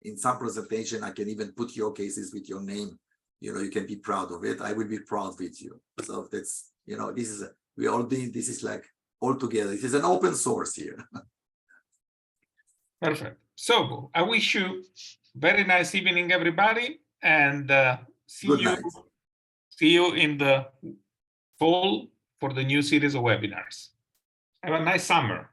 in some presentation, I can even put your cases with your name. You know, you can be proud of it. I will be proud with you. So that's, you know, this is, we all doing, this is like all together. This is an open source here. Perfect. So I wish you very nice evening, everybody, and see you in the fall for the new series of webinars. Have a nice summer.